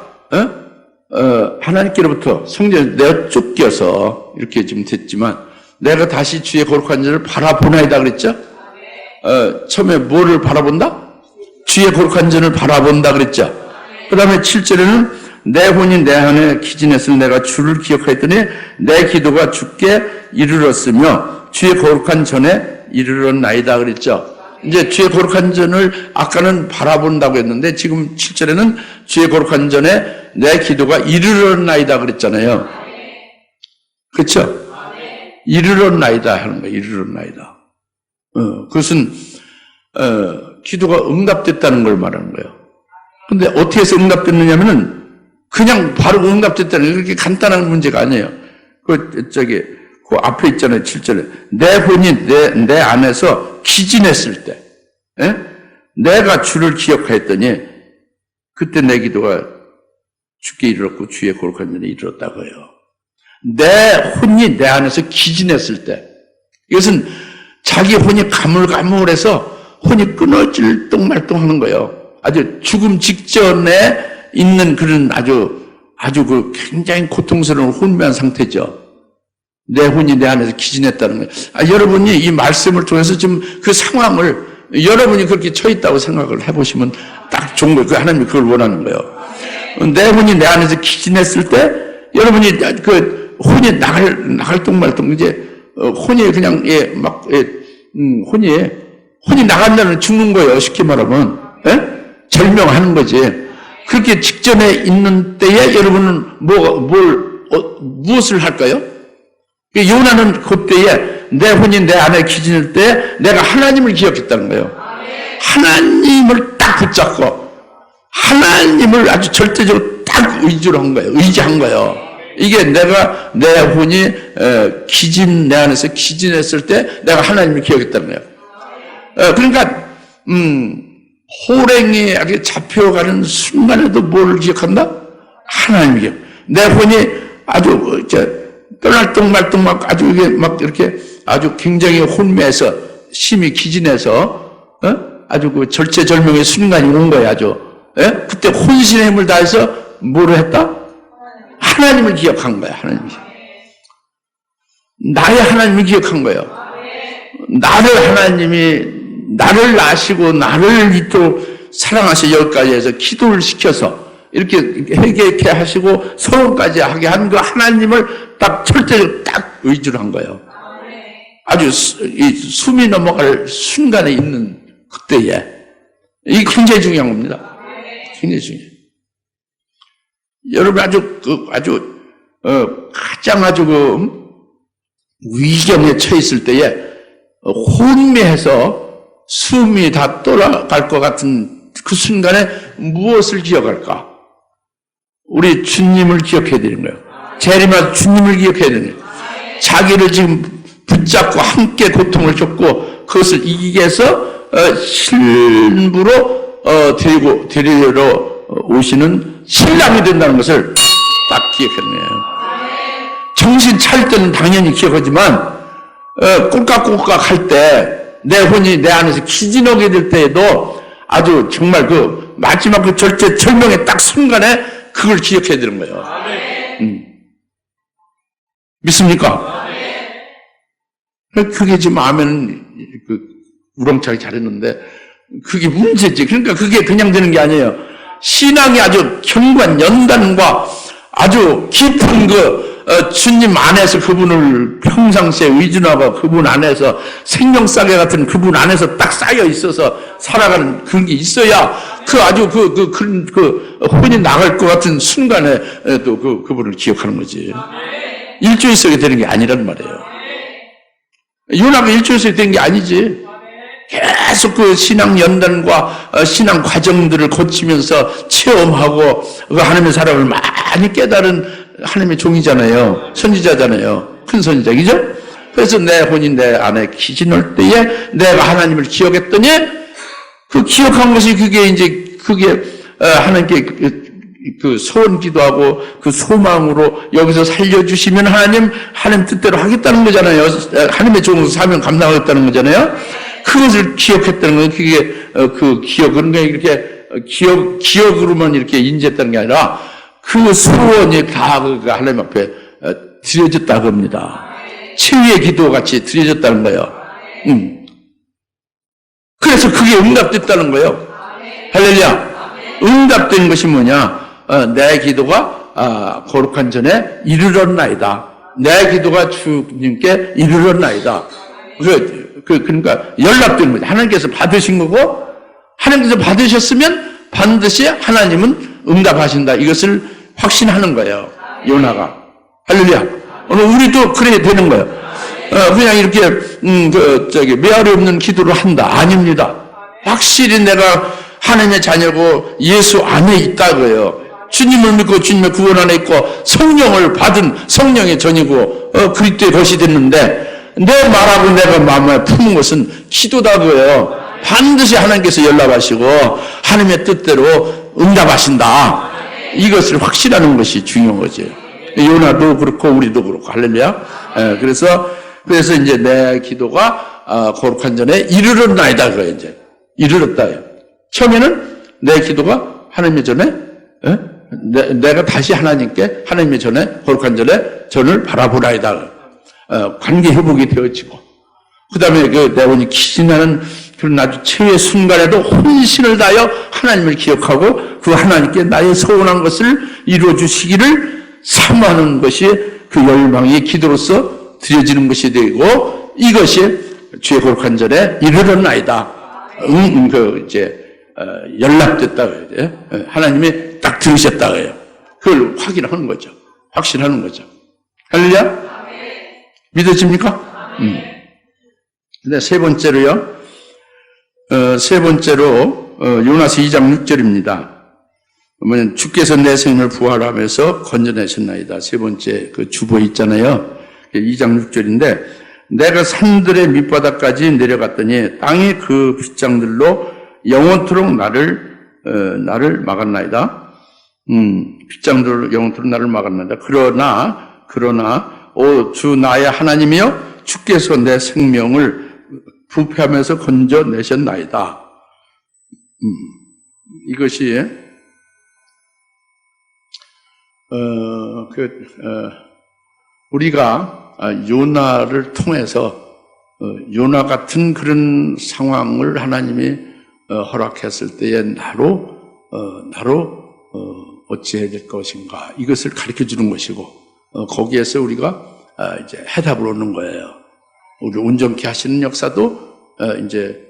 S1: 하나님께로부터 성전에 내가 쫓겨서 이렇게 지금 됐지만 내가 다시 주의 거룩한 전을 바라보나이다 그랬죠. 처음에 뭐를 바라본다? 주의 거룩한 전을 바라본다 그랬죠. 그 다음에 7절에는 내 혼이 내 안에 기진했을 내가 주를 기억하였더니 내 기도가 주께 이르렀으며 주의 거룩한 전에 이르렀나이다 그랬죠. 이제 주의 거룩한 전을 아까는 바라본다고 했는데 지금 7절에는 주의 거룩한 전에 내 기도가 이르렀나이다 그랬잖아요. 그렇죠? 이르렀나이다 하는 거예요. 이르렀나이다. 그것은 기도가 응답됐다는 걸 말하는 거예요. 근데 어떻게 해서 응답됐느냐면은 그냥 바로 응답됐다는 게 그렇게 간단한 문제가 아니에요. 그 앞에 있잖아요. 7절에. 내 혼이 내 안에서 기진했을 때, 내가 주를 기억하였더니 그때 내 기도가 주께 이르렀고 주의 거룩한 전에 이르렀다고요. 내 혼이 내 안에서 기진했을 때, 이것은 자기 혼이 가물가물해서 혼이 끊어질 똥말똥하는 거예요. 아주 죽음 직전에 있는 그런 아주 그 굉장히 고통스러운 혼미한 상태죠. 내 혼이 내 안에서 기진했다는 거예요. 여러분이 이 말씀을 통해서 지금 그 상황을 여러분이 그렇게 처해 있다고 생각을 해보시면 딱 좋은 거예요. 하나님이 그걸 원하는 거예요. 내 혼이 내 안에서 기진했을 때 여러분이 그 혼이 나갈 똥말똥 이제 혼이 그냥 혼이 나간다는 죽는 거예요. 쉽게 말하면 절명하는 거지. 그렇게 직전에 있는 때에 여러분은 무엇을 할까요? 요나는 그때에 내 혼이 내 안에 기진할 때 내가 하나님을 기억했다는 거예요. 하나님을 딱 붙잡고 하나님을 아주 절대적으로 딱 딱 의지로 한 거예요. 의지한 거예요. 이게 내가 내 혼이 내 안에서 기진했을 때 내가 하나님을 기억했다는 거예요. 그러니까 호랭이에게 잡혀가는 순간에도 뭘 기억한다? 하나님을 기억. 내 혼이 아주 떠날떡말떡 막 아주 이게 막 이렇게 아주 굉장히 혼미해서 심히 기진해서 아주 그 절체절명의 순간이 온 거예요. 아주 그때 혼신의 힘을 다해서 뭐를 했다? 하나님을 기억한 거야. 하나님을. 나의 하나님을 기억한 거예요. 나를 아시고 나를 이토록 사랑하셔 여기까지 해서 기도를 시켜서 이렇게 회개케 하시고 소원까지 하게 한 그 하나님을 딱 절대로 딱 의지로 한 거예요. 아주 숨이 넘어갈 순간에 있는 그때에 이게 굉장히 중요한 겁니다. 굉장히 중요해요. 여러분 가장 위경에 처했을 때에 혼미해서 숨이 다 돌아갈 것 같은 그 순간에 무엇을 기억할까? 우리 주님을 기억해야 되는 거예요. 재림할 주님을 기억해야 되는 거예요. 자기를 지금 붙잡고 함께 고통을 줬고 그것을 이기기 위해서 신부로 데리러 오시는 신랑이 된다는 것을 딱 기억했네요. 정신 차릴 때는 당연히 기억하지만 꼴깍꼴깍 할 때 내 혼이 내 안에서 기진하게 될 때에도 아주 정말 그 마지막 그 절체절명의 딱 순간에 그걸 기억해야 되는 거예요. 믿습니까? 그게 지금 아멘 우렁차게 잘했는데 그게 문제지. 그러니까 그게 그냥 되는 게 아니에요. 신앙이 아주 견고한 연단과 아주 깊은 주님 안에서 그분을 평상시에 의존하고 그분 안에서 생명싸개 같은 그분 안에서 딱 쌓여 있어서 살아가는 그런 게 있어야 혼이 나갈 것 같은 순간에 또 그분을 기억하는 거지. 일주일 속에 되는 게 아니란 말이에요. 요나가 일주일 속에 된 게 아니지. 계속 그 신앙 연단과 신앙 과정들을 거치면서 체험하고 그 하나님의 사랑을 많이 깨달은 하나님의 종이잖아요. 선지자잖아요. 큰 선지자, 그죠? 그래서 내 혼이 내 안에 기진할 때에 내가 하나님을 기억했더니 그 기억한 것이 그게 하나님께 그 소원 기도하고 그 소망으로 여기서 살려주시면 하나님 뜻대로 하겠다는 거잖아요. 하나님의 종으로 사명 감당하겠다는 거잖아요. 그것을 기억했다는 건 그게 그 기억은 이렇게 기억으로만 이렇게 인지했다는 게 아니라 그 소원이 다 하나님 앞에 드려졌다고 합니다. 최후의 기도 같이 드려졌다는 거예요. 그래서 그게 응답됐다는 거예요. 할렐루야. 응답된 것이 뭐냐? 내 기도가 거룩한 전에 이르렀나이다. 내 기도가 주님께 이르렀나이다. 그러니까 연락된 거죠. 하나님께서 받으신 거고 하나님께서 받으셨으면 반드시 하나님은 응답하신다. 이것을 확신하는 거예요. 요나가. 할렐루야. 오늘 우리도 그래야 되는 거예요. 그냥 이렇게 메아리 없는 기도를 한다. 아닙니다. 확실히 내가 하나님의 자녀고 예수 안에 있다고요. 주님을 믿고 주님의 구원 안에 있고 성령을 받은 성령의 전이고 그리스도의 것이 됐는데 내 말하고 내가 마음에 품은 것은 기도다고요. 반드시 하나님께서 연락하시고 하나님의 뜻대로 응답하신다. 이것을 확신하는 것이 중요한 거죠. 요나도 그렇고 우리도 그렇고. 할렐루야. 그래서 이제 내 기도가 거룩한 전에 이르렀나이다. 그거예요. 이제 이르렀다. 처음에는 내 기도가 하나님의 전에 내가 다시 하나님의 전에 거룩한 전을 바라보나이다. 관계 회복이 되어지고 그 다음에 내 혼이 기진하는 그런 아주 최후의 순간에도 혼신을 다하여 하나님을 기억하고 그 하나님께 나의 소원한 것을 이루어 주시기를 사모하는 것이 그 열망이 기도로서 드려지는 것이 되고 이것이 주의 거룩한 전에 이르렀나이다. 연락됐다고 해야 돼요. 하나님이 딱 들으셨다고 해요. 그걸 확인하는 거죠. 확신하는 거죠. 할렐루야? 믿어집니까? 근데 세 번째로 요나서 2장 6절입니다. 뭐냐면 주께서 내 생명을 부활하면서 건져내셨나이다. 세 번째 그 주보 있잖아요. 2장 6절인데 내가 산들의 밑바닥까지 내려갔더니 땅이 그 빗장들로 영원토록 나를 막았나이다. 빗장들로 영원토록 나를 막았나이다. 그러나 오 주 나의 하나님이여 주께서 내 생명을 부패하면서 건져내셨나이다. 이것이 우리가 요나를 통해서 요나 같은 그런 상황을 하나님이 허락했을 때에 나로 어찌해야 될 것인가 이것을 가르쳐 주는 것이고 거기에서 우리가 이제 해답을 얻는 거예요. 우리 온전케 하시는 역사도 이제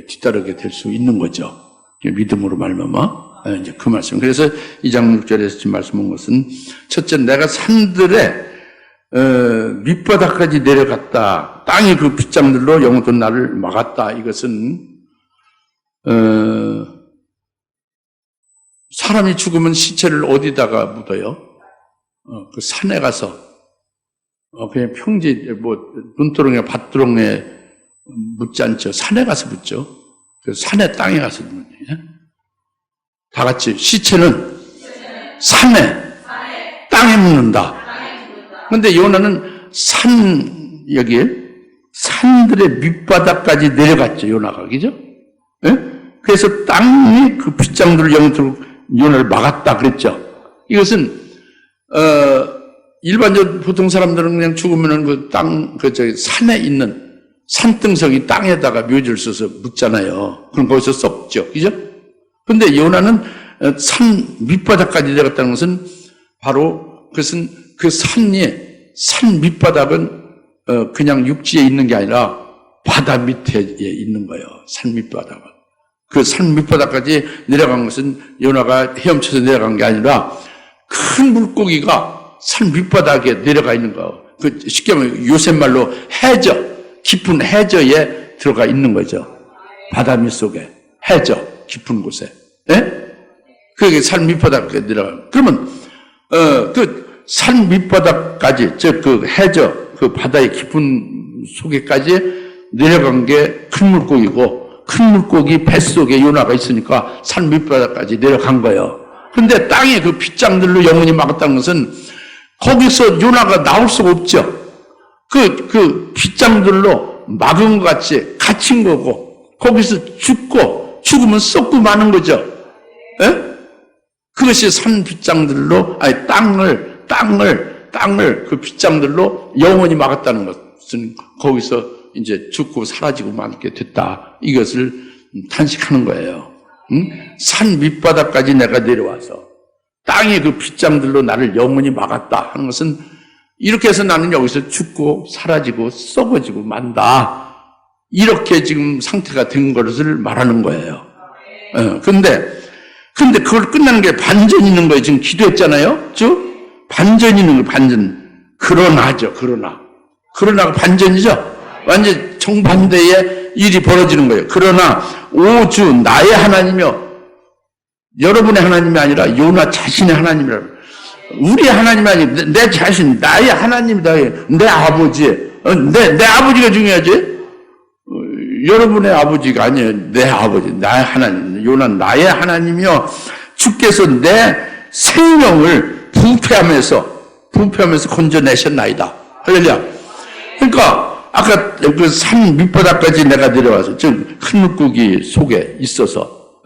S1: 뒤따르게 될 수 있는 거죠. 믿음으로 말미암아 이제 그 말씀. 그래서 2장 6절에서 지금 말씀한 것은 첫째 내가 산들의 밑바닥까지 내려갔다. 땅이 그 빗장들로 영원토록 나를 막았다. 이것은 사람이 죽으면 시체를 어디다가 묻어요? 그 산에 가서 그냥 평지 눈두렁에 밭두렁에 묻지 않죠. 산에 가서 묻죠. 그 산에 땅에 가서 묻는 거예요. 다 같이 시체는 산에 땅에 묻는다. 그런데 요나는 여기에 산들의 밑바닥까지 내려갔죠. 요나가 그죠? 예? 그래서 땅이 그 빗장들을 영토록 요나를 막았다 그랬죠. 이것은 일반적으로 보통 사람들은 그냥 죽으면은 산에 있는 산등석이 땅에다가 묘지를 써서 묻잖아요. 그럼 거기서 썩죠. 그죠? 근데 요나는 산 밑바닥까지 내려갔다는 것은 바로 그것은 그 산 밑바닥은 그냥 육지에 있는 게 아니라 바다 밑에 있는 거예요. 산 밑바닥은. 그 산 밑바닥까지 내려간 것은 요나가 헤엄쳐서 내려간 게 아니라 큰 물고기가 산 밑바닥에 내려가 있는 거예요. 쉽게 말하면 요새 말로 깊은 해저에 들어가 있는 거죠. 바다 밑속에 깊은 곳에. 예? 그게 산 밑바닥에 내려가. 그러면 그 산 밑바닥까지 그 바다의 깊은 속에까지 내려간 게 큰 물고기고 큰 물고기 뱃속에 요나가 있으니까 산 밑바닥까지 내려간 거예요. 근데 땅에 그 빗장들로 영원히 막았다는 것은 거기서 요나가 나올 수가 없죠. 그 빗장들로 막은 것 같이 갇힌 거고 거기서 죽으면 썩고 마는 거죠. 에? 그것이 산 빗장들로 땅을 그 빗장들로 영원히 막았다는 것은 거기서 이제 죽고 사라지고 말게 됐다. 이것을 탄식하는 거예요. 응? 산 밑바닥까지 내가 내려와서 땅이 그 빗장들로 나를 영원히 막았다 하는 것은 이렇게 해서 나는 여기서 죽고 사라지고 썩어지고 만다. 이렇게 지금 상태가 된 것을 말하는 거예요. 근데 그걸 끝나는 게 반전이 있는 거예요. 지금 기도했잖아요. 반전이 있는 거예요. 반전. 그러나가 반전이죠. 완전 정반대의 일이 벌어지는 거예요. 그러나 오주 나의 하나님이여, 여러분의 하나님이 아니라 요나 자신의 하나님이라. 우리의 하나님이 아니라 내 자신, 나의 하나님이다. 내 아버지. 내 아버지가 중요하지. 여러분의 아버지가 아니에요. 내 아버지, 나의 하나님. 요나 나의 하나님이여, 주께서 내 생명을 부패하면서 건져내셨나이다. 할렐루야. 그러니까 아까 그 산 밑바닥까지 내가 내려와서 큰 물고기 속에 있어서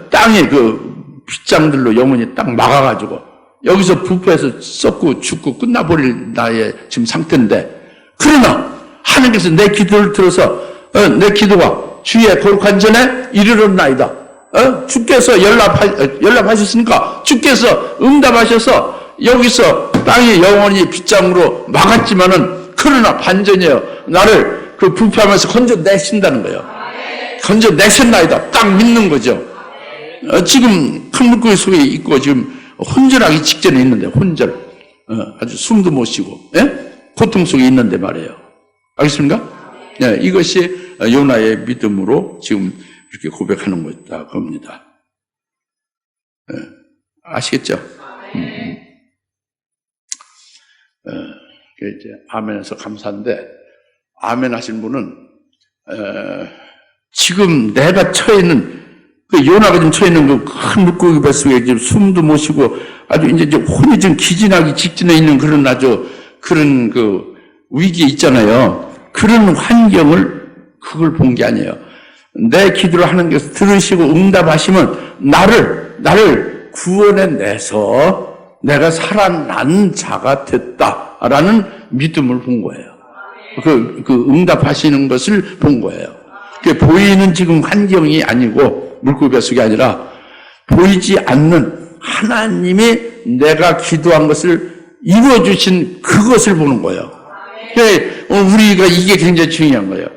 S1: 땅에 그 빗장들로 영원히 딱 막아가지고 여기서 부패해서 썩고 죽고 끝나버릴 나의 지금 상태인데, 그러나 하나님께서 내 기도를 들어서 내 기도가 주의 거룩한 전에 이르렀나이다. 주께서 연락하셨으니까 주께서 응답하셔서 여기서 땅이 영원히 빗장으로 막았지만은, 그러나 반전이에요. 나를 그 부패하면서 건져내신다는 거예요. 건져내셨나이다. 딱 믿는 거죠. 지금 큰 물고기 속에 있고 지금 혼절하기 직전에 있는데, 아주 숨도 못 쉬고, 고통 속에 있는데 말이에요. 알겠습니까? 이것이 요나의 믿음으로 지금 이렇게 고백하는 것이다 겁니다. 아시겠죠? 이제 아멘해서 감사한데, 아멘 하신 분은 지금 내가 처해 있는 그 요나가 지금 처해 있는 그 큰 물고기 뱃속에 지금 숨도 못 쉬고 아주 이제 혼이 좀 기진하기 직전에 있는 그런 아주 그런 그 위기에 있잖아요. 그런 환경을 그걸 본 게 아니에요. 내 기도를 하나님께서 들으시고 응답하시면 나를 구원해 내서 내가 살아난 자가 됐다라는 믿음을 본 거예요. 그 응답하시는 것을 본 거예요. 그 보이는 지금 환경이 아니고 물고기 뱃속이 아니라 보이지 않는 하나님이 내가 기도한 것을 이루어주신 그것을 보는 거예요. 우리가 이게 굉장히 중요한 거예요.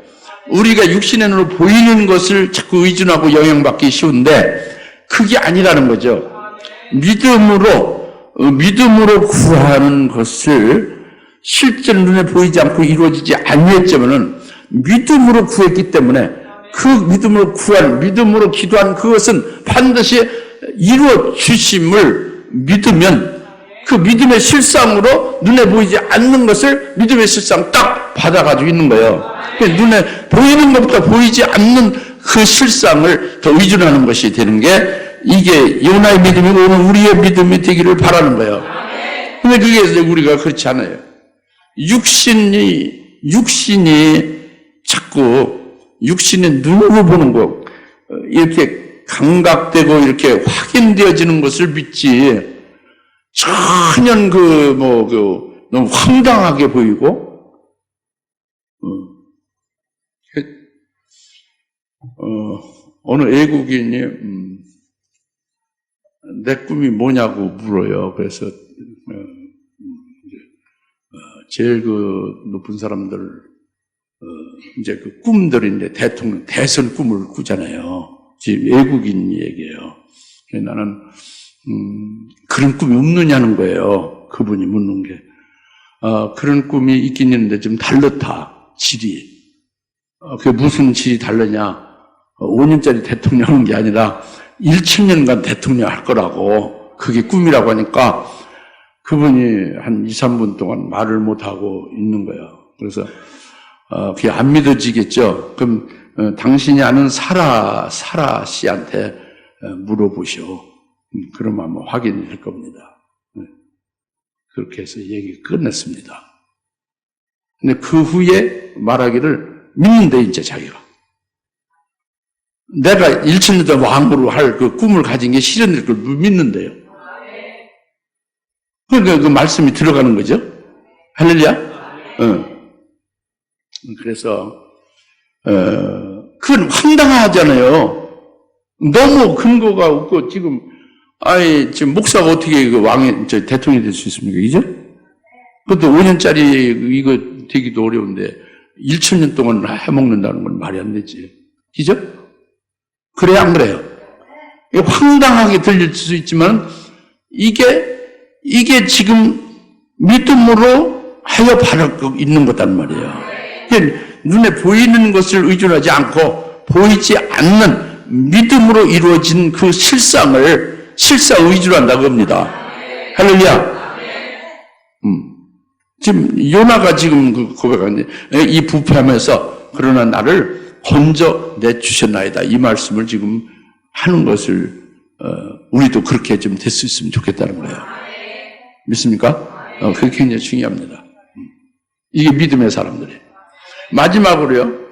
S1: 우리가 육신의 눈으로 보이는 것을 자꾸 의존하고 영향받기 쉬운데 그게 아니라는 거죠. 믿음으로 구하는 것을 실제로 눈에 보이지 않고 이루어지지 않았지만은 믿음으로 구했기 때문에 그 믿음으로 기도한 그것은 반드시 이루어 주심을 믿으면 그 믿음의 실상으로 눈에 보이지 않는 것을 믿음의 실상 딱 받아가지고 있는 거예요. 눈에 보이는 것보다 보이지 않는 그 실상을 더 의존하는 것이 되는 게 이게 요나의 믿음이고 오늘 우리의 믿음이 되기를 바라는 거예요. 근데 그게 우리가 그렇지 않아요. 육신이 자꾸 육신의 눈으로 보는 거 이렇게 감각되고 이렇게 확인되어지는 것을 믿지 전혀 너무 황당하게 보이고 어느 외국인이 내 꿈이 뭐냐고 물어요. 그래서 제일 높은 사람들 이제 그 꿈들인데 대통령 대선 꿈을 꾸잖아요. 지금 외국인 얘기예요. 나는 그런 꿈이 없느냐는 거예요. 그분이 묻는 게 그런 꿈이 있긴 있는데 좀 다르다 질이. 그게 무슨 질이 다르냐? 5년짜리 대통령 하는 게 아니라 1,000년간 대통령 할 거라고 그게 꿈이라고 하니까 그분이 한 2, 3분 동안 말을 못하고 있는 거예요. 그래서 그게 안 믿어지겠죠. 그럼 당신이 아는 사라 씨한테 물어보시오. 그러면 아마 확인이 될 겁니다. 그렇게 해서 얘기 끝냈습니다. 근데 그 후에 말하기를 믿는데 이제 자기가 내가 1,000년 동안 왕으로 할 그 꿈을 가진 게 실현될 걸 믿는데요. 그러니까 그 말씀이 들어가는 거죠. 할렐루야. 그래서 그건 황당하잖아요. 너무 근거가 없고 지금 지금 목사가 어떻게 그 대통령이 될 수 있습니까? 그죠? 그것도 5년짜리 이거 되기도 어려운데 1,000년 동안 해먹는다는 건 말이 안 되지. 그죠? 그래요, 안 그래요? 황당하게 들릴 수 있지만 이게 지금 믿음으로 하여 받고 있는 거단 말이에요. 눈에 보이는 것을 의존하지 않고 보이지 않는 믿음으로 이루어진 그 실상을 의존한다고 합니다. 할렐루야. 지금 요나가 지금 그 고백하는데 이 부패하면서 그러나 나를 건져 내주셨나이다. 이 말씀을 지금 하는 것을 우리도 그렇게 좀 될 수 있으면 좋겠다는 거예요. 믿습니까? 그게 굉장히 중요합니다. 이게 믿음의 사람들이에요. 마지막으로요.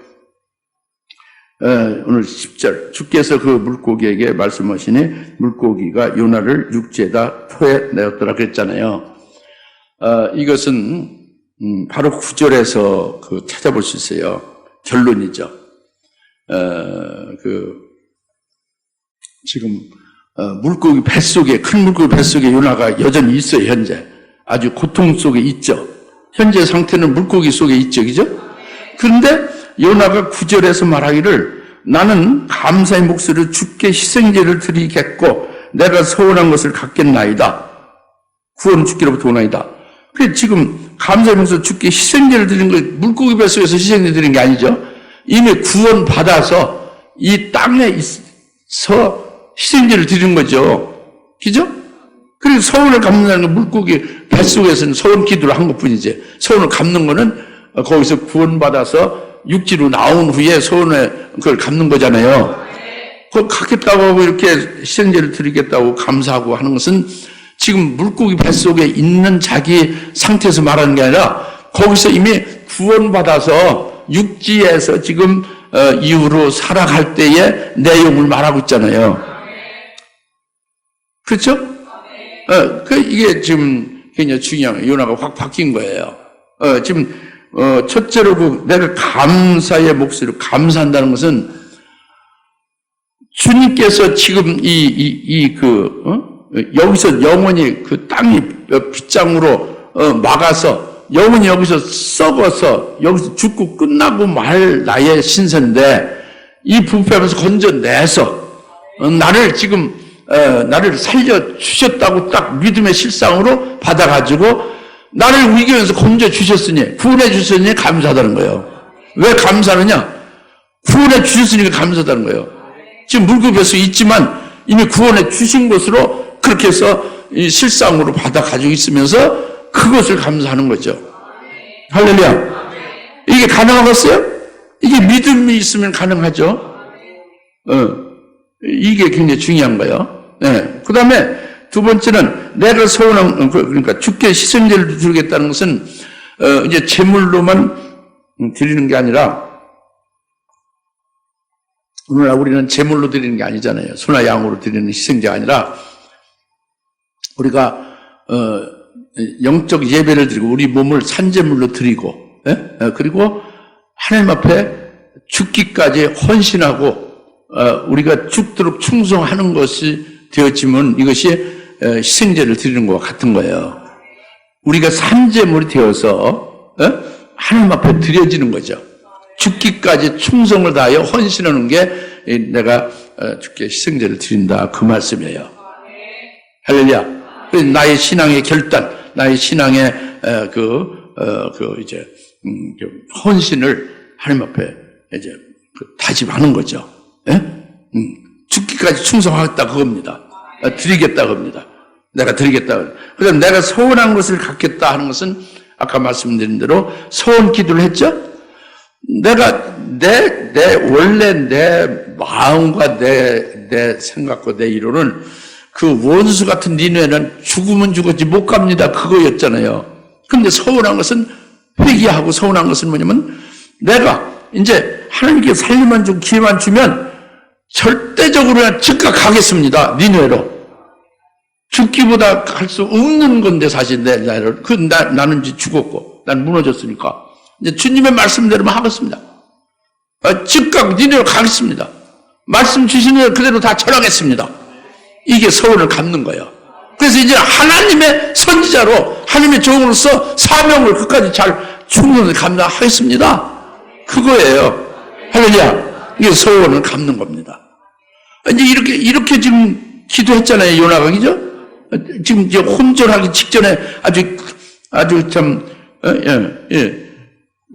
S1: 오늘 10절 주께서 그 물고기에게 말씀하시니 물고기가 요나를 육지에다 토해내었더라 그랬잖아요. 이것은 바로 9절에서 찾아볼 수 있어요. 결론이죠. 지금 물고기 뱃속에 큰 물고기 뱃속에 요나가 여전히 있어요. 현재 아주 고통 속에 있죠. 현재 상태는 물고기 속에 있죠. 그죠? 그런데 요나가 9절에서 말하기를 나는 감사의 목소리로 주께 희생제를 드리겠고 내가 서원한 것을 갖겠나이다. 구원은 주께로부터 오나이다. 그래 지금 감사의 목소리로 주께 희생제를 드린 거 물고기 뱃속에서 희생제 드린 게 아니죠. 이미 구원 받아서 이 땅에 있어 희생제를 드리는 거죠. 그죠? 그리고 소원을 갚는다는 건 물고기 뱃속에서는 소원 기도를 한 것뿐이지. 소원을 갚는 거는 거기서 구원받아서 육지로 나온 후에 소원을 그걸 갚는 거잖아요. 그걸 갚겠다고 하고 이렇게 희생제를 드리겠다고 감사하고 하는 것은 지금 물고기 뱃속에 있는 자기 상태에서 말하는 게 아니라 거기서 이미 구원받아서 육지에서 지금 이후로 살아갈 때의 내용을 말하고 있잖아요. 그렇죠? 이게 지금 굉장히 중요한 거예요. 요나가 확 바뀐 거예요. 지금 첫째로 내가 감사의 목소리로 감사한다는 것은 주님께서 지금 여기서 영원히 그 땅이 빗장으로 막아서 영원히 여기서 썩어서 여기서 죽고 끝나고 말 나의 신세인데 이 부패하면서 건져내서 나를 지금 나를 살려주셨다고 딱 믿음의 실상으로 받아가지고 나를 위기에서 건져주셨으니 구원해 주셨으니 감사하다는 거예요. 왜 감사하느냐? 구원해 주셨으니까 감사하다는 거예요. 지금 물고기에서 있지만 이미 구원해 주신 것으로 그렇게 해서 이 실상으로 받아가지고 있으면서 그것을 감사하는 거죠. 할렐루야. 이게 가능하겠어요? 이게 믿음이 있으면 가능하죠. 이게 굉장히 중요한 거예요. 네. 그 다음에 두 번째는 내가 소원한, 그러니까 주께 희생제를 드리겠다는 것은, 이제 제물로만 드리는 게 아니라, 오늘날 우리는 제물로 드리는 게 아니잖아요. 소나 양으로 드리는 희생제가 아니라, 우리가, 영적 예배를 드리고, 우리 몸을 산제물로 드리고, 그리고 하나님 앞에 죽기까지 헌신하고, 우리가 죽도록 충성하는 것이 되었지만 이것이 희생제를 드리는 것과 같은 거예요. 우리가 산제물이 되어서 하나님 앞에 드려지는 거죠. 죽기까지 충성을 다하여 헌신하는 게 내가 주께 희생제를 드린다 그 말씀이에요. 할렐루야. 나의 신앙의 결단, 나의 신앙의 이제 헌신을 하나님 앞에 이제 다짐하는 거죠. 죽기까지 충성하겠다 그겁니다. 드리겠다 그겁니다. 내가 드리겠다. 그다음 내가 소원한 것을 갖겠다 하는 것은 아까 말씀드린 대로 소원 기도를 했죠. 내가 원래 내 마음과 내 생각과 내 이론은 그 원수 같은 니네는 죽으면 죽었지 못 갑니다 그거였잖아요. 근데 소원한 것은 회개하고 소원한 것은 뭐냐면 내가 이제 하나님께 살림만 주고 기회만 주면 절대적으로 즉각 가겠습니다. 니네로. 죽기보다 갈 수 없는 건데 사실 나는 이제 죽었고 난 무너졌으니까 이제 주님의 말씀대로만 하겠습니다. 즉각 니네로 가겠습니다. 말씀 주시는 대로 그대로 다 절하겠습니다. 이게 소원을 갚는 거예요. 그래서 이제 하나님의 선지자로 하나님의 종으로서 사명을 끝까지 잘 충분히 감당하겠습니다. 그거예요. 할렐루야. 이게 소원을 갚는 겁니다. 이제 이렇게 지금 기도했잖아요. 요나가, 그죠? 지금 이제 혼절하기 직전에 아주 참,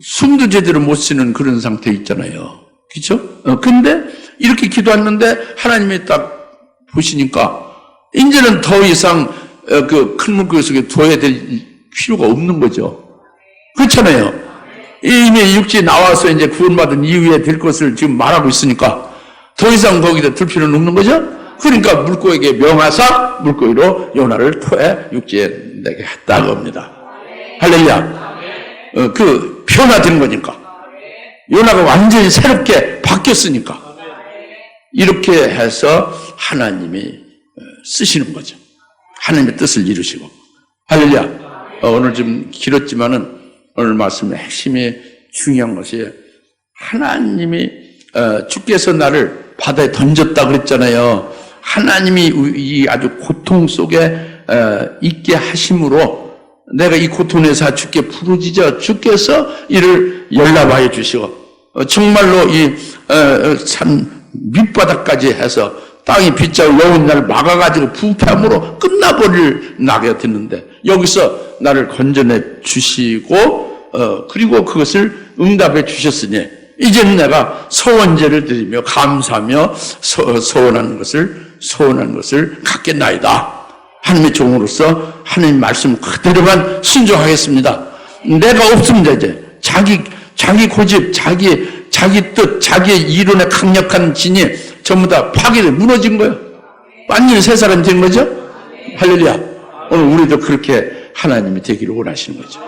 S1: 숨도 제대로 못 쉬는 그런 상태 있잖아요. 그죠? 근데 이렇게 기도했는데 하나님이 딱 보시니까 이제는 더 이상 그 큰 물고기 속에 둬야 될 필요가 없는 거죠. 그렇잖아요. 이미 육지에 나와서 이제 구원받은 이후에 될 것을 지금 말하고 있으니까 더 이상 거기다 둘 필요는 없는 거죠? 그러니까 물고기에게 명하사 물고기로 요나를 토해 육지에 내게 했다 겁니다. 할렐루야. 그 변화된 거니까. 요나가 완전히 새롭게 바뀌었으니까. 이렇게 해서 하나님이 쓰시는 거죠. 하나님의 뜻을 이루시고. 할렐루야. 오늘 좀 길었지만은 오늘 말씀의 핵심이 중요한 것이 하나님이 주께서 나를 바다에 던졌다 그랬잖아요. 하나님이 이 아주 고통 속에 있게 하심으로 내가 이 고통에서 주께 부르짖어 주께서 이를 연락하여 주시고 정말로 이 산 밑바닥까지 해서 땅이 빗자루 여운 날 막아가지고 부패함으로 끝나버릴 나게 됐는데 여기서 나를 건져내 주시고 그리고 그것을 응답해 주셨으니 이제는 내가 소원제를 드리며 감사하며 소원한 것을 갖겠나이다. 하나님의 종으로서 하나님 말씀 그대로만 순종하겠습니다. 내가 없습니다. 이제 자기 고집, 자기 뜻, 자기의 이론에 강력한 진이 전부 다 파괴돼 무너진 거예요. 완전히 새 사람이 된 거죠. 할렐루야. 오늘 우리도 그렇게 하나님이 되기를 원하시는 거죠.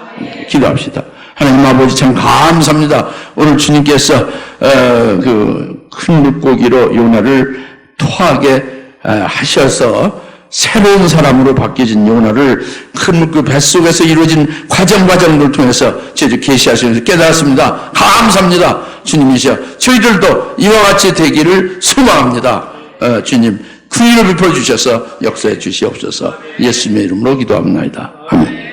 S1: 기도합시다. 하나님 아버지 참 감사합니다. 오늘 주님께서 그 큰 물고기로 요나를 토하게 하셔서 새로운 사람으로 바뀌어진 요나를 큰 물고기 뱃속에서 이루어진 과정들을 통해서 제주 계시하시면서 깨달았습니다. 감사합니다. 주님이시여 저희들도 이와 같이 되기를 소망합니다. 주님 그 일을 베풀어주셔서 역사해 주시옵소서. 예수님의 이름으로 기도합니다. 아멘.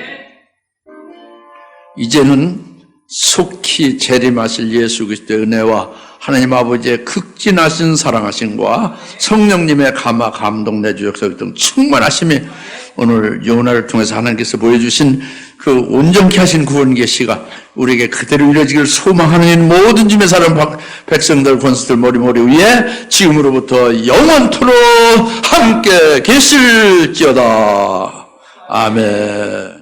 S1: 이제는 속히 재림하실 예수 그리스도의 은혜와 하나님 아버지의 극진하신 사랑하심과 성령님의 감화 감동 내주 역사 등 충만하심이 오늘 요나를 통해서 하나님께서 보여주신 그 온전케 하신 구원 계시가 우리에게 그대로 이루어지기를 소망하는 모든 주의 사람 백성들 권수들 머리머리 위에 지금으로부터 영원토록 함께 계실지어다. 아멘.